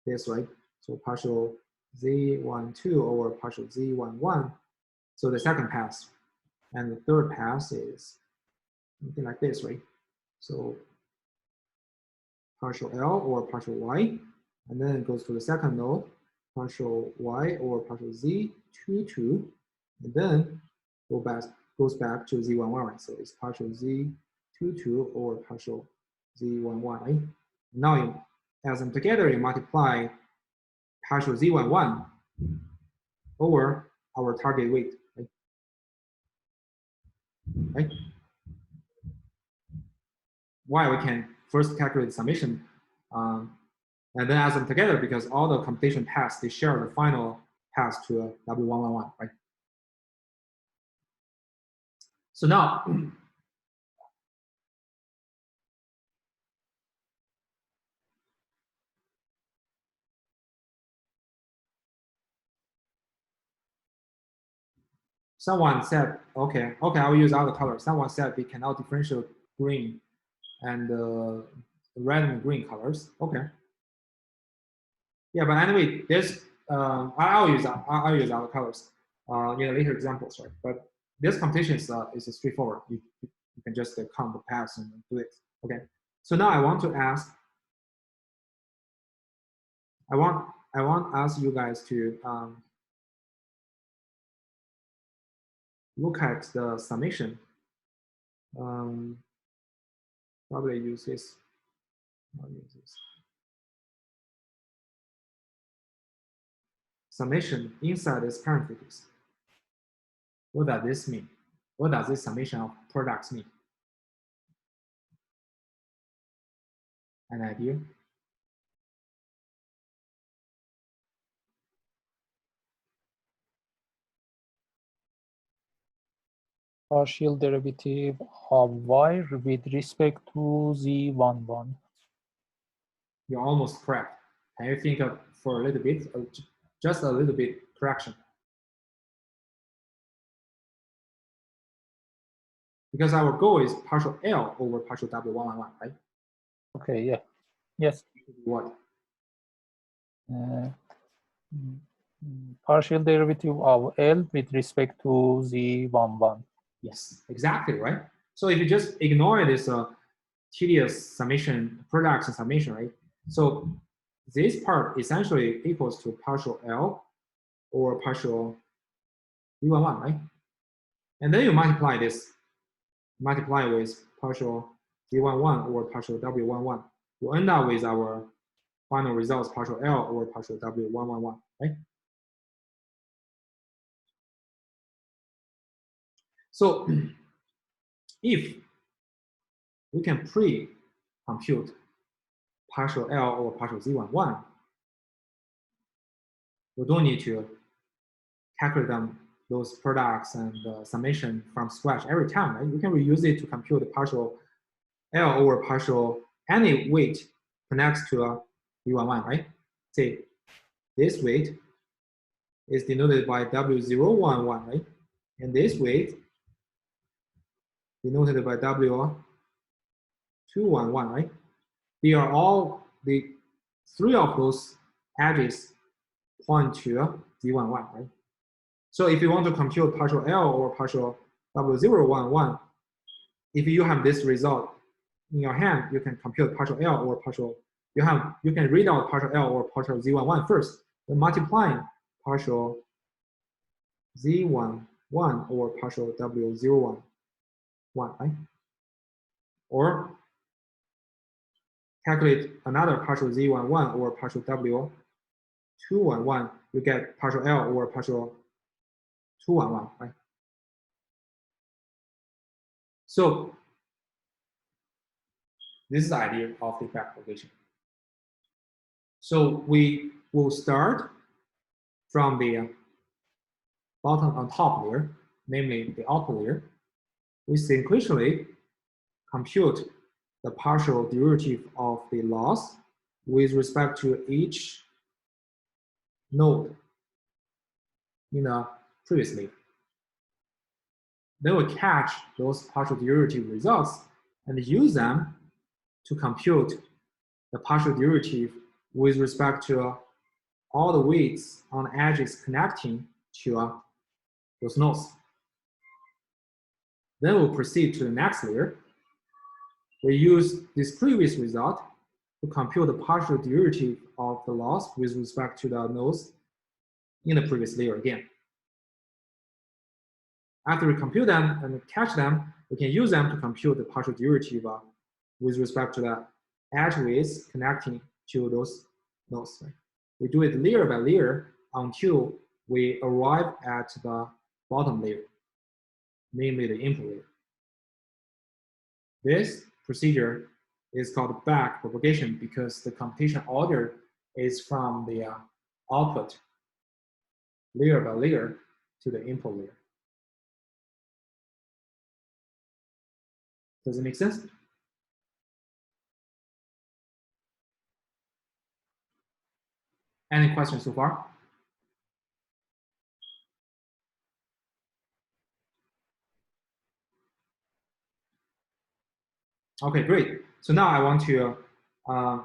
this, right? So partial Z12 over partial Z11. So the second pass. And the third pass is something like this, right? So partial L over partial Y, and then it goes to the second node, partial Y over partial Z22, and then goes back to Z11, right? So it's partial Z22 over partial Z11, right? Now you add them together, you multiply partial Z11 over our target weight, right? Right? Why we can first calculate the summation and then add them together because all the computation paths, they share the final path to W111, right? So now, someone said, okay, I will use other colors. Someone said we cannot differentiate green and red and green colors. Okay. Yeah, but anyway, there's I'll use other colors in the later examples, right? But this computation is straightforward. You can just count the paths and do it. Okay. So now I want to ask. I want to ask you guys to look at the summation. Probably use this. I'll use this. Summation inside this parentheses. What does this mean? What does this summation of products mean? An idea? Partial derivative of y with respect to z11. You're almost correct. Can you think of for a little bit, just a little bit correction? Because our goal is partial L over partial W111, right? Okay, yeah. Yes. What? Partial derivative of L with respect to z11. Yes, exactly, right? So if you just ignore this tedious summation, products and summation, right? So this part essentially equals to partial L or partial V11, right? And then you multiply this, multiply with partial Z11 or partial W11. You end up with our final results, partial L or partial W111, right? So if we can pre-compute partial L or partial Z11, we don't need to calculate those products and summation from scratch every time, right? You can reuse it to compute the partial L over partial any weight connects to a V11, right? Say this weight is denoted by W011, right? And this weight denoted by W211, right? They are all, the three of those edges point to Z11, right? So if you want to compute partial L or partial W011, if you have this result in your hand, you can compute partial L or partial, you can read out partial L or partial Z11 first, then multiplying partial Z11 1 over partial W01, 1, right? Or calculate another partial Z11 over partial W211, you get partial L over partial 211, right? So this is the idea of the back-propagation. So we will start from the bottom on top layer, namely the output layer. We sequentially compute the partial derivative of the loss with respect to each node in the previous layer. Then we catch those partial derivative results and use them to compute the partial derivative with respect to all the weights on the edges connecting to those nodes. Then we'll proceed to the next layer. We use this previous result to compute the partial derivative of the loss with respect to the nodes in the previous layer again. After we compute them and catch them, we can use them to compute the partial derivative with respect to the edge weights connecting to those nodes. Right? We do it layer by layer until we arrive at the bottom layer, namely the input layer. This procedure is called back-propagation because the computation order is from the output layer by layer to the input layer. Does it make sense? Any questions so far? Okay, great. So now I want to, now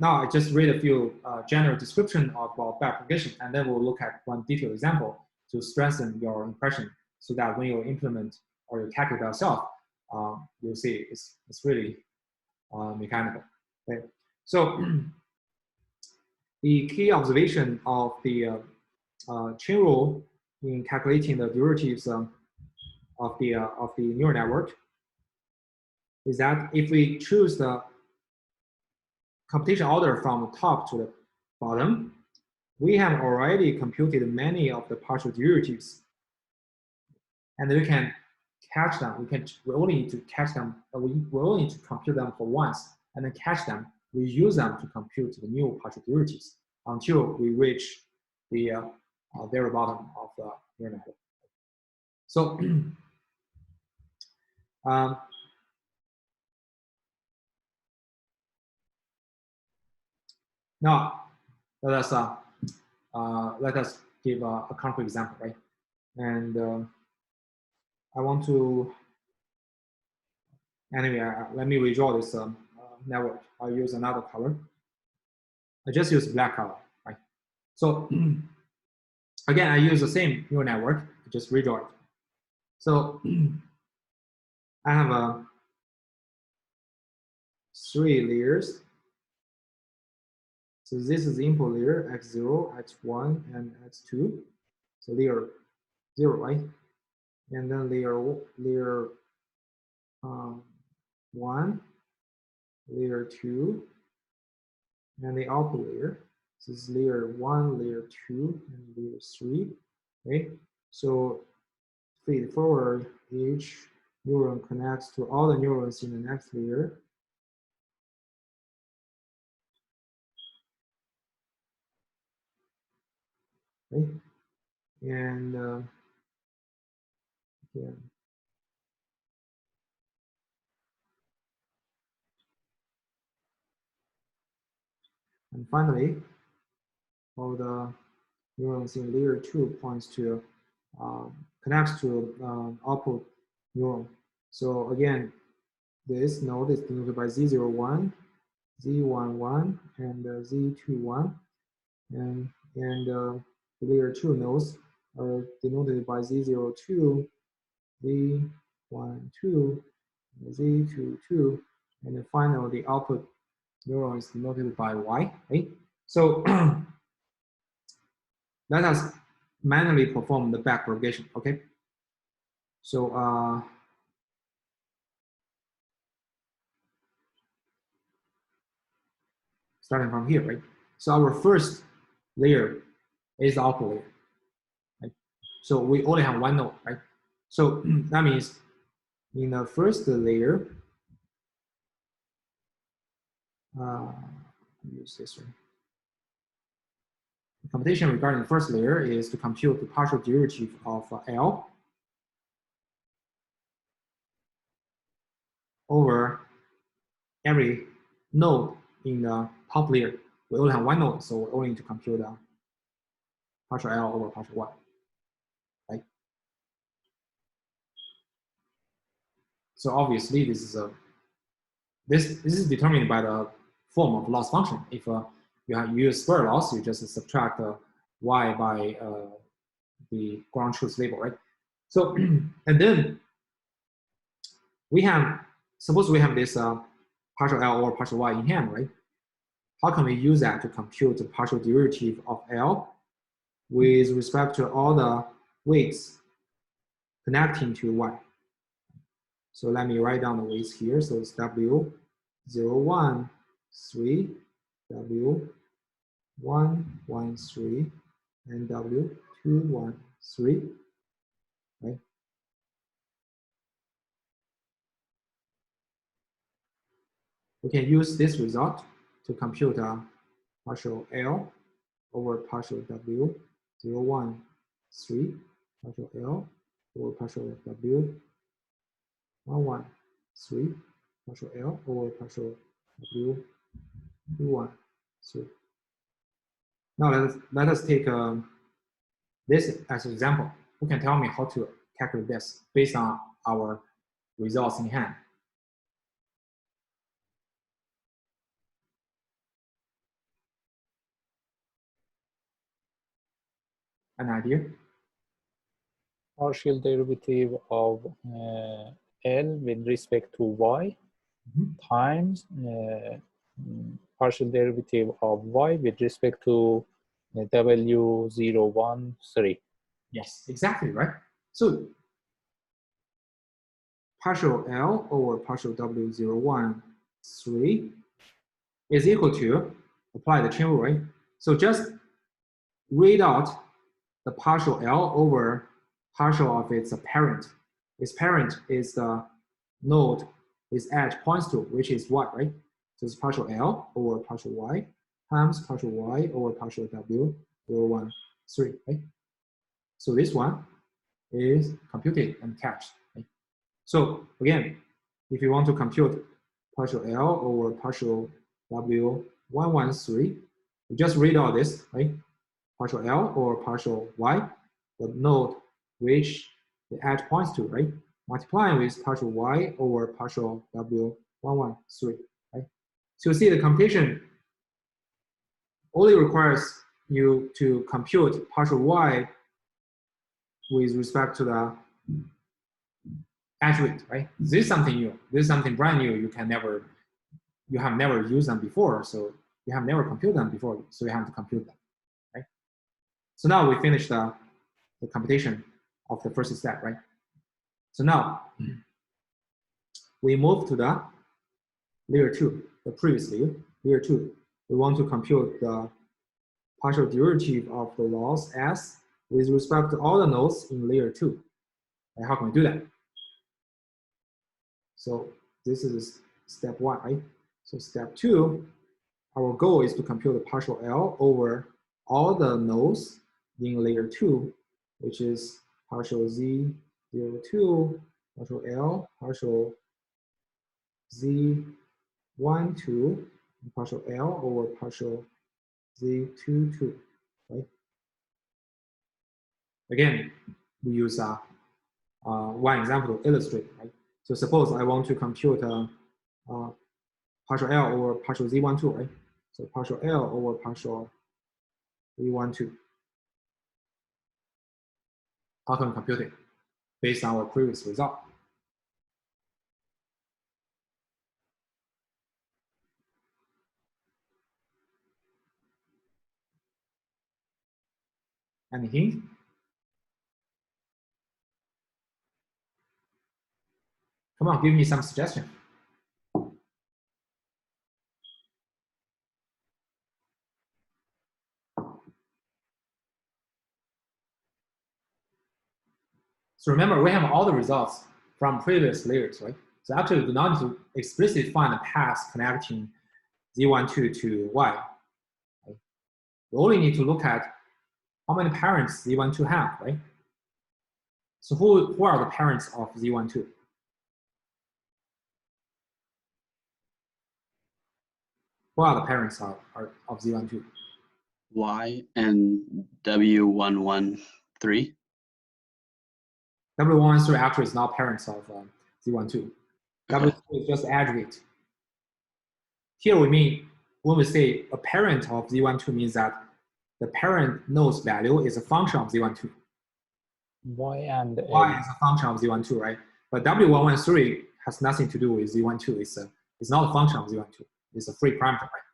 I just read a few general description of back-propagation, and then we'll look at one detailed example to strengthen your impression so that when you implement or you calculate yourself, you'll see it's really mechanical. Okay? So the key observation of the chain rule in calculating the derivatives of the neural network is that if we choose the computation order from top to the bottom, we have already computed many of the partial derivatives, and we can catch them. We only need to catch them. We only need to compute them for once, and then catch them. We use them to compute the new partial derivatives until we reach the very bottom of the neural network. So now let us give a concrete example, right? And I want to anyway. Let me redraw this network. I'll use another color. I just use black color, right? So again, I use the same neural network. I just redraw it. So I have 3 layers. So this is the input layer, x0, x1, and x2. So layer 0, right? And then layer 1, layer 2, and the output layer. This is layer 1, layer 2, and layer 3. Okay, so feed forward, each neuron connects to all the neurons in the next layer. Okay, and yeah. And finally, all the neurons in layer 2 points to connects to output neuron. So again, this node is denoted by Z01, Z11, and Z21, and the layer 2 nodes are denoted by Z02, Z12, Z22, and then finally the output neuron is denoted by Y. Right? So let us manually perform the back propagation. Okay. So starting from here, right? So our first layer is the output layer, right? So we only have one node, right? So that means in the first layer, use this one. The computation regarding the first layer is to compute the partial derivative of L over every node in the top layer. We only have one node, so we only need to compute the partial L over partial Y, right? So obviously, this is this is determined by the form of loss function. If you use square loss, you just subtract Y by the ground truth label, right? So and then we have, suppose we have this partial L over partial Y in hand, right? How can we use that to compute the partial derivative of L with respect to all the weights connecting to Y? So let me write down the weights here. So it's W 0, 1, 3, W 1, 1, 3, and W 2, 1, 3, right? We can use this result to compute partial L over partial W 0, 1, 3, partial L over partial W 1, 1, 3, partial L over partial W 2, 1, 3. Now let us take this as an example. Who can tell me how to calculate this based on our results in hand? An idea? Partial derivative of L with respect to Y times partial derivative of Y with respect to W 0, 1, 3. Yes, exactly, right? So partial L over partial W 0, 1, 3 is equal to, apply the chain rule, right? So just read out the partial L over partial of its parent. Its parent is the node its edge points to, which is Y, right? So it's partial L over partial Y times partial Y over partial W 0, 1, 3, right? So this one is computed and cached, right? So again, if you want to compute partial L over partial W 1, 1, 3, you just read all this, right? Partial L over partial Y, the node which the edge points to, right? Multiplying with partial Y over partial W 1, 1, 3, right? So you see the computation only requires you to compute partial Y with respect to the edge weight, right? This is something new. This is something brand new. You have never used them before, so you have never computed them before, so you have to compute them, right? So now we finished the computation of the first step, right? So now we move to the layer 2, the previous layer 2. We want to compute the partial derivative of the loss S with respect to all the nodes in layer 2. And how can we do that? So this is step 1, right? So step 2, our goal is to compute the partial L over all the nodes in layer 2, which is partial Z 0, 2, partial L, partial Z 1, 2, and partial L over partial Z 2, 2, right? Again, we use one example to illustrate, right? So suppose I want to compute partial L over partial Z1, 2, right? So partial L over partial Z1, 2. How can we compute it based on our previous result? Any hint? Come on, give me some suggestion. So remember, we have all the results from previous layers, right? So actually, we do not need to explicitly find a path connecting Z12 to Y. Right? We only need to look at how many parents Z12 have, right? So who are the parents of Z12? Who are the parents of Z12? Y and W113. W13 actually is not parents of Z12. W2 is just adjuvant. Here we mean, when we say a parent of Z12 means that the parent node's value is a function of Z12. Y and L. Y is a function of Z12, right? But W113 has nothing to do with Z12. It's not a function of Z12. It's a free parameter, right?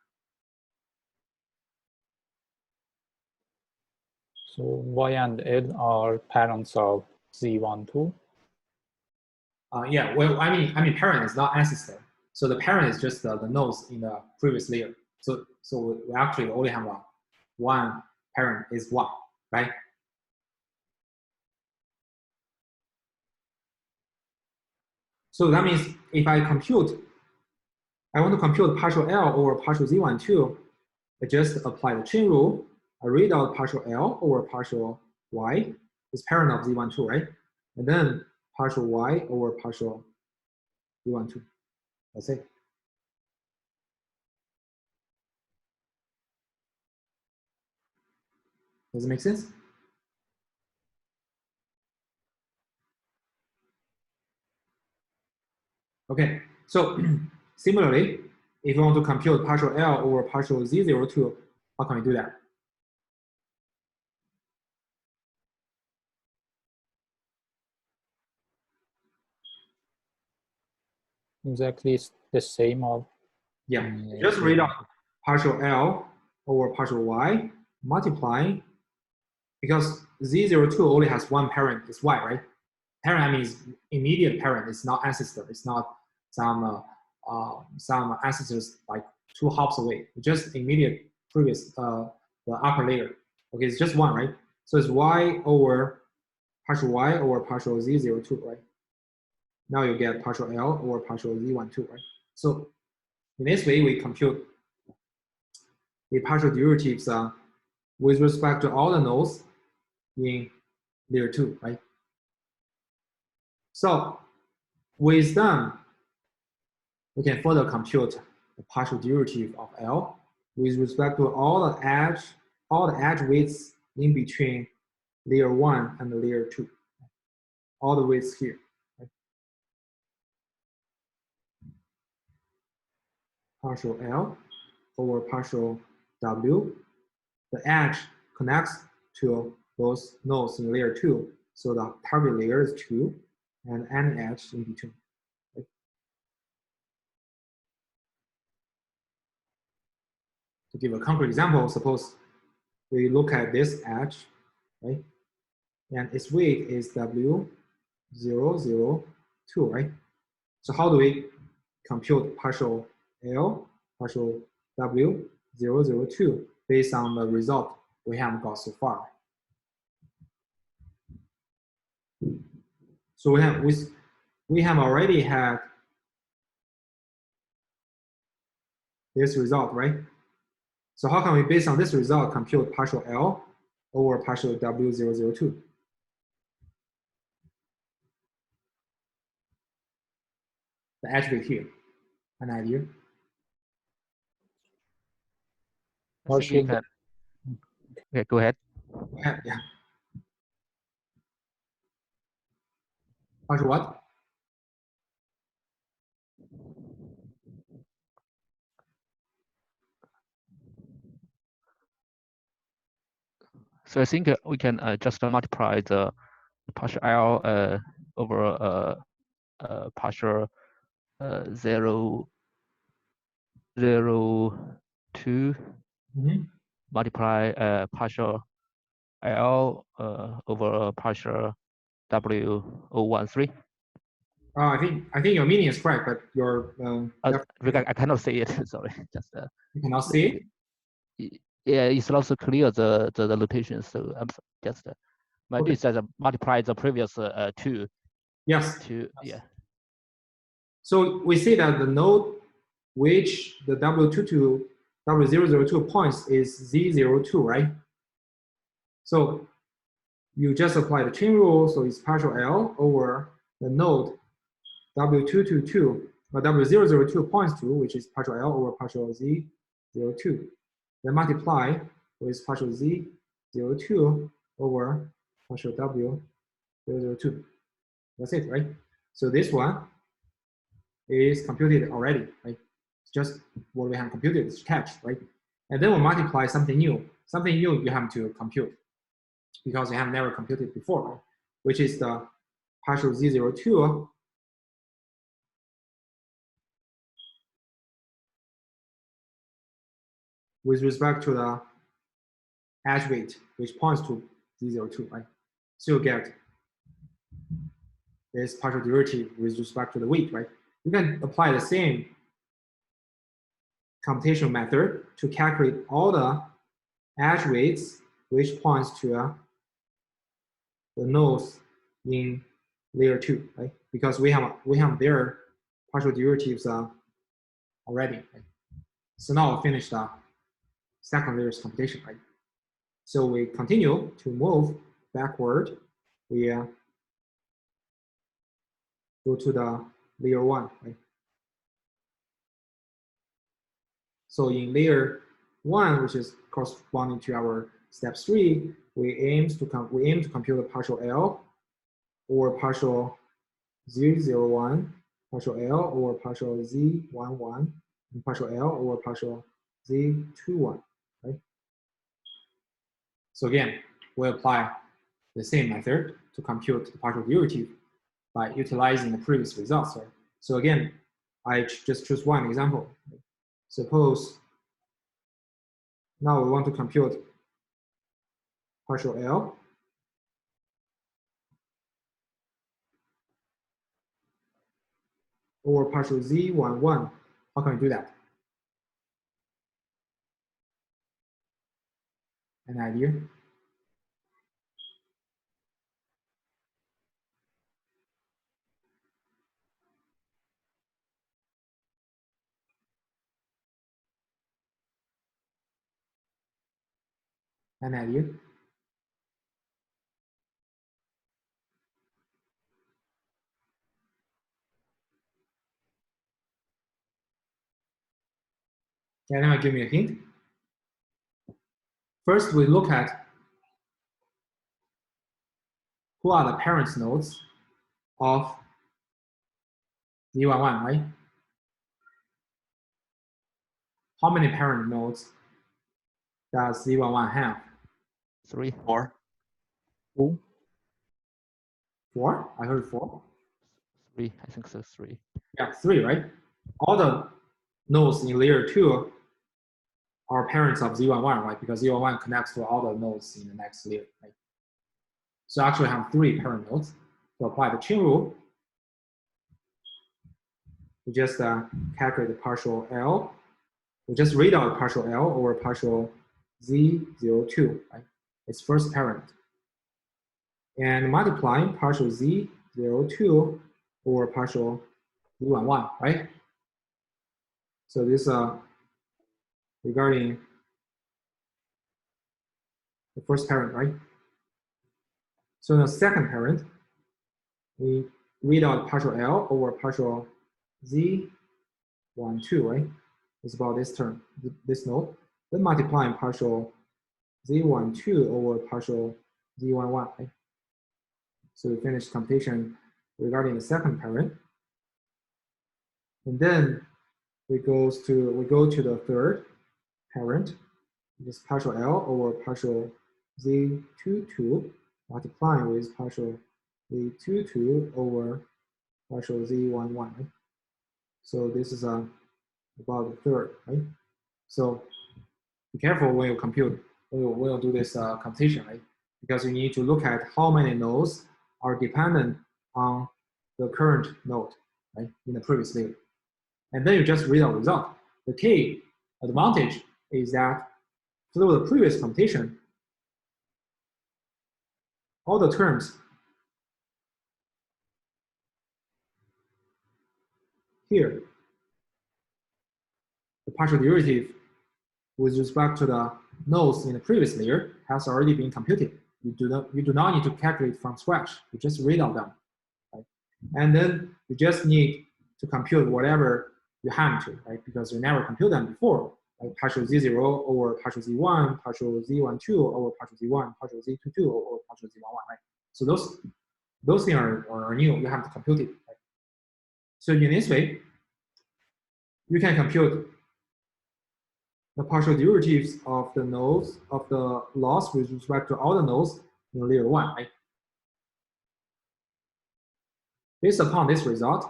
So Y and L are parents of Z12. Yeah, well, I mean, parent is not ancestor. So the parent is just the nodes in the previous layer. So we actually only have one parent is one, right? So that means if I want to compute partial L over partial Z12, I just apply the chain rule. I read out partial L over partial Y is parent of Z12, right? And then partial Y over partial Z12. That's it. Does it make sense? Okay, so similarly, if you want to compute partial L over partial Z02, how can we do that? Exactly the same of. Yeah, just read out partial L over partial Y, multiplying, because Z02 only has one parent, it's Y, right? Parent means immediate parent, it's not ancestor, it's not some ancestors like 2 hops away, just immediate previous, the upper layer. Okay, it's just one, right? So it's Y over partial Z02, right? Now you get partial L over partial Z12, right? So in this way, we compute the partial derivatives with respect to all the nodes in layer 2, right? So with them, we can further compute the partial derivative of L with respect to all the edge weights in between layer 1 and the layer 2, all the weights here. Right? Partial L over partial W. The edge connects to those nodes in layer 2, so the target layer is 2, and any edge in between. Right? To give a concrete example, suppose we look at this edge, right? And its weight is W002, right? So how do we compute partial L, partial W002 based on the result we have got so far? So we have already had this result, right? So how can we, based on this result, compute partial L over partial W002? The attribute here, an idea? Or should Okay, go ahead. Yeah. Partial what? So I think we can just multiply the partial L over partial 0, 0, 2, multiply partial L over partial W013. I think your meaning is correct, but your I cannot say it. Sorry, just you cannot see it. yeah, it's not so clear the notation. So I'm just maybe it says multiply the previous two. Yes. Yeah. So we see that the node which the W22 W002 points is Z02, right? So you just apply the chain rule, so it's partial L over the node W222 or W002 points to, which is partial L over partial Z02. Then multiply with partial Z02 over partial W002. That's it, right? So this one is computed already, right? It's just what we have computed is catch, right? And then we multiply something new. Something new you have to compute because you have never computed before, right? Which is the partial Z02 with respect to the edge weight, which points to Z02, right? So you get this partial derivative with respect to the weight, right? You can apply the same computational method to calculate all the edge weights which points to the nodes in layer 2, right? Because we have their partial derivatives already, right? So now we'll finish the second layer's computation, right? So we continue to move backward. We go to the layer 1, right? So in layer 1, which is corresponding to our step 3, we aim to compute a partial L or partial Z01, partial L or partial Z11, and partial L or partial Z21, right? So again, we apply the same method to compute the partial derivative by utilizing the previous results, right? So again, I just choose one example. Suppose now we want to compute partial L or partial Z11. How can we do that? An idea? An idea? Can anyone give me a hint? First, we look at who are the parent nodes of Z11, right? How many parent nodes does Z11 have? 3. 4. 2. 4? I heard 4. 3. I think so. 3. Yeah, 3, right? All the nodes in layer 2 are parents of Z11, right? Because Z11 connects to all the nodes in the next layer, right? So actually I have 3 parent nodes. To apply the chain rule, we just calculate the partial L. We just read out partial L over partial Z02, right? It's first parent. And multiplying partial Z02 over partial Z11, right? So this regarding the first parent, right? So in the second parent, we read out partial L over partial Z12, right? It's about this term, this node. Then multiplying partial Z12 over partial Z11, right? So we finish computation regarding the second parent. And then we go to the third parent, this partial L over partial Z22 multiplying with partial Z22 over partial Z11, right? So this is about the third, right? So be careful when you compute, when you do this computation, right? Because you need to look at how many nodes are dependent on the current node, right, in the previous layer. And then you just read out the result. The key advantage is that through the previous computation, all the terms here, the partial derivative with respect to the nodes in the previous layer has already been computed. You do not need to calculate from scratch. You just read out them, right? And then you just need to compute whatever you have to, right? Because you never compute them before, like partial z0 over partial z1, partial z12 over partial z1, partial z22 over partial z11, right? So those things are new. You have to compute it, right? So in this way, you can compute the partial derivatives of the nodes of the loss with respect to all the nodes in layer 1, right? Based upon this result,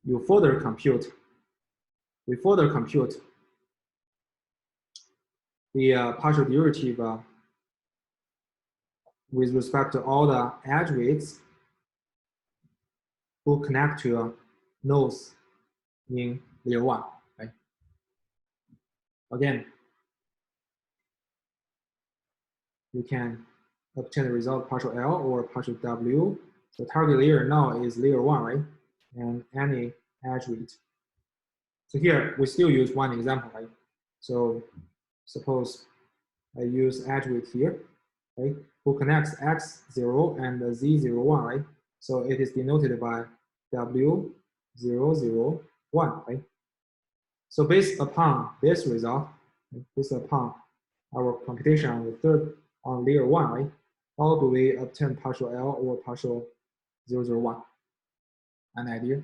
we further compute the partial derivative with respect to all the edge weights who connect to nodes in layer 1, right? Again, you can obtain the result partial L or partial W. The target layer now is layer 1, right? And any edge weight. So here we still use one example, right? So suppose I use edge weight here, right? Who connects X0 and Z01, right? So it is denoted by W001, right? So based upon this result, based upon our computation on layer 1, right? How do we obtain partial L or partial 001? An idea?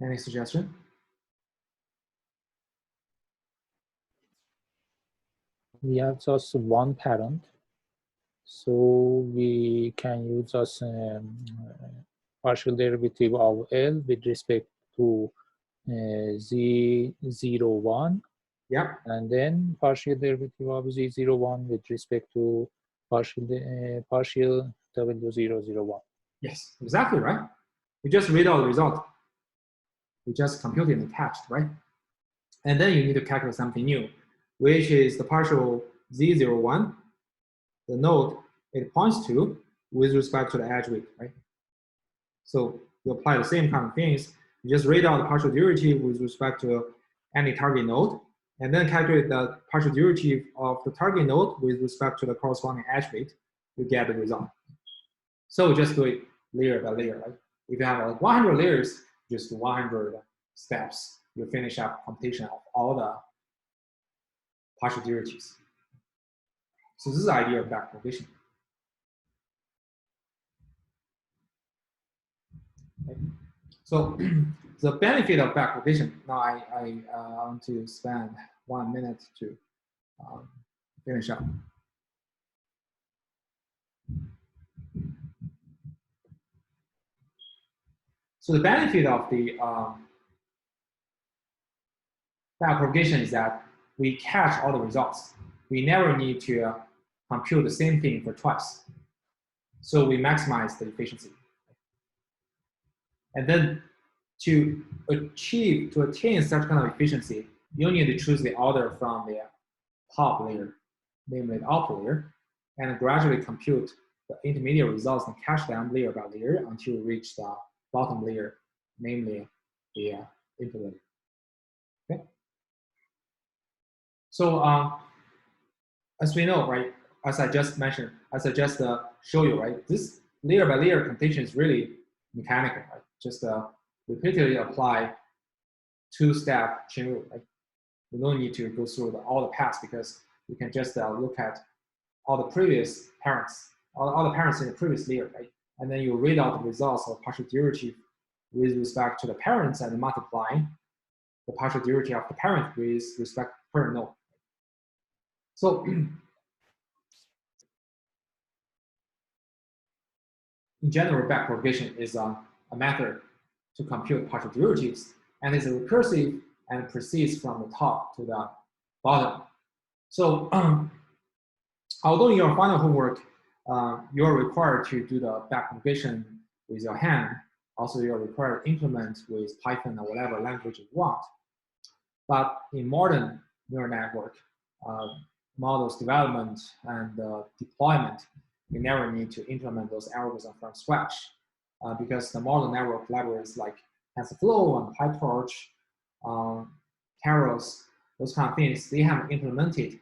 Any suggestion? We have just one parent, so we can use just partial derivative of L with respect to Z01. Yep. And then partial derivative of Z01 with respect to partial W001. Yes, exactly right. You just read out the result. You just compute it and attached, right? And then you need to calculate something new, which is the partial Z01, the node it points to with respect to the edge weight, right? So you apply the same kind of things. You just read out the partial derivative with respect to any target node, and then calculate the partial derivative of the target node with respect to the corresponding edge weight. You get the result. So just do it layer by layer, right? If you have like 100 layers, just 100 steps. You finish up computation of all the partial derivatives. So this is the idea of back-propagation. Okay. So the benefit of back-propagation, now I want to spend 1 minute to finish up. So the benefit of the back-propagation is that we catch all the results. We never need to compute the same thing for twice. So we maximize the efficiency. And then to attain such kind of efficiency, you need to choose the order from the top layer, namely the upper layer, and gradually compute the intermediate results and cache them layer by layer until you reach the bottom layer, namely the input layer. Okay. So as we know, right, as I just mentioned, as I just show you, right, this layer by layer computation is really mechanical, right? Just repeatedly apply two-step chain rule, right? You don't need to go through all the paths because you can just look at all the previous parents, all the parents in the previous layer, right? And then you read out the results of partial derivative with respect to the parents and multiplying the partial derivative of the parent with respect to the parent node. So in general, back-propagation is a method to compute partial derivatives, and it's recursive and proceeds from the top to the bottom. So although in your final homework, you're required to do the back-propagation with your hand, also you're required to implement with Python or whatever language you want. But in modern neural network, models development and deployment, you never need to implement those algorithms from scratch because the model network libraries like TensorFlow and PyTorch, Keras, those kind of things, they have implemented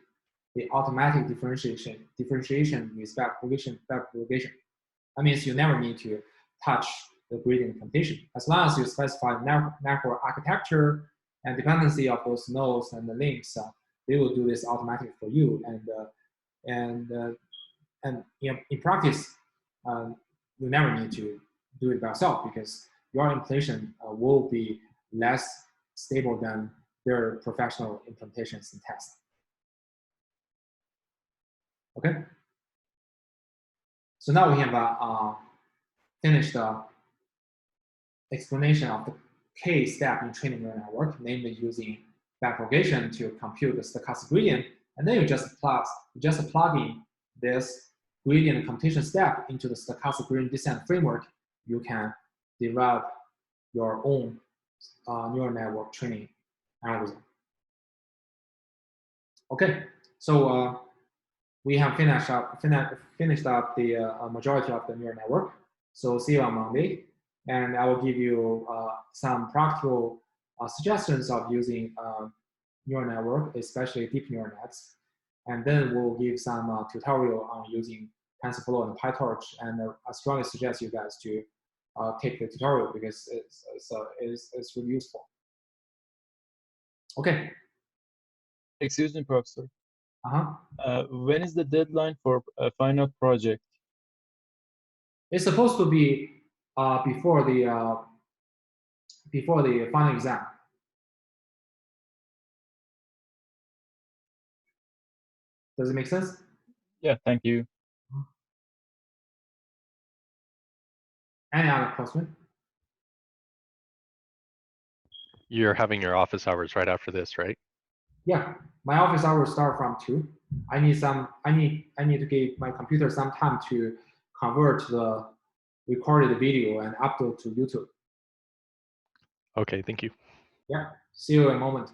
the automatic differentiation with back-propagation. That means you never need to touch the gradient computation. As long as you specify network architecture and dependency of those nodes and the links, they will do this automatically for you. And in practice, you never need to do it by yourself because your implementation will be less stable than their professional implementations and tests. Okay. So now we have finished the explanation of the K step in training neural network, namely using back-propagation to compute the stochastic gradient, and then you just plug in this gradient computation step into the stochastic gradient descent framework. You can develop your own neural network training algorithm. Okay, so we have finished up the majority of the neural network. So see you on Monday. And I will give you some practical suggestions of using neural network, especially deep neural nets. And then we'll give some tutorial on using TensorFlow and PyTorch. And I strongly suggest you guys to take the tutorial because it's really useful. Okay. Excuse me, Professor. Uh-huh. When is the deadline for a final project? It's supposed to be before the final exam. Does it make sense? Yeah, thank you. Any other question? You're having your office hours right after this, right? Yeah, my office hours start from 2. I need to give my computer some time to convert the recorded video and upload to YouTube. Okay, thank you. Yeah, see you in a moment.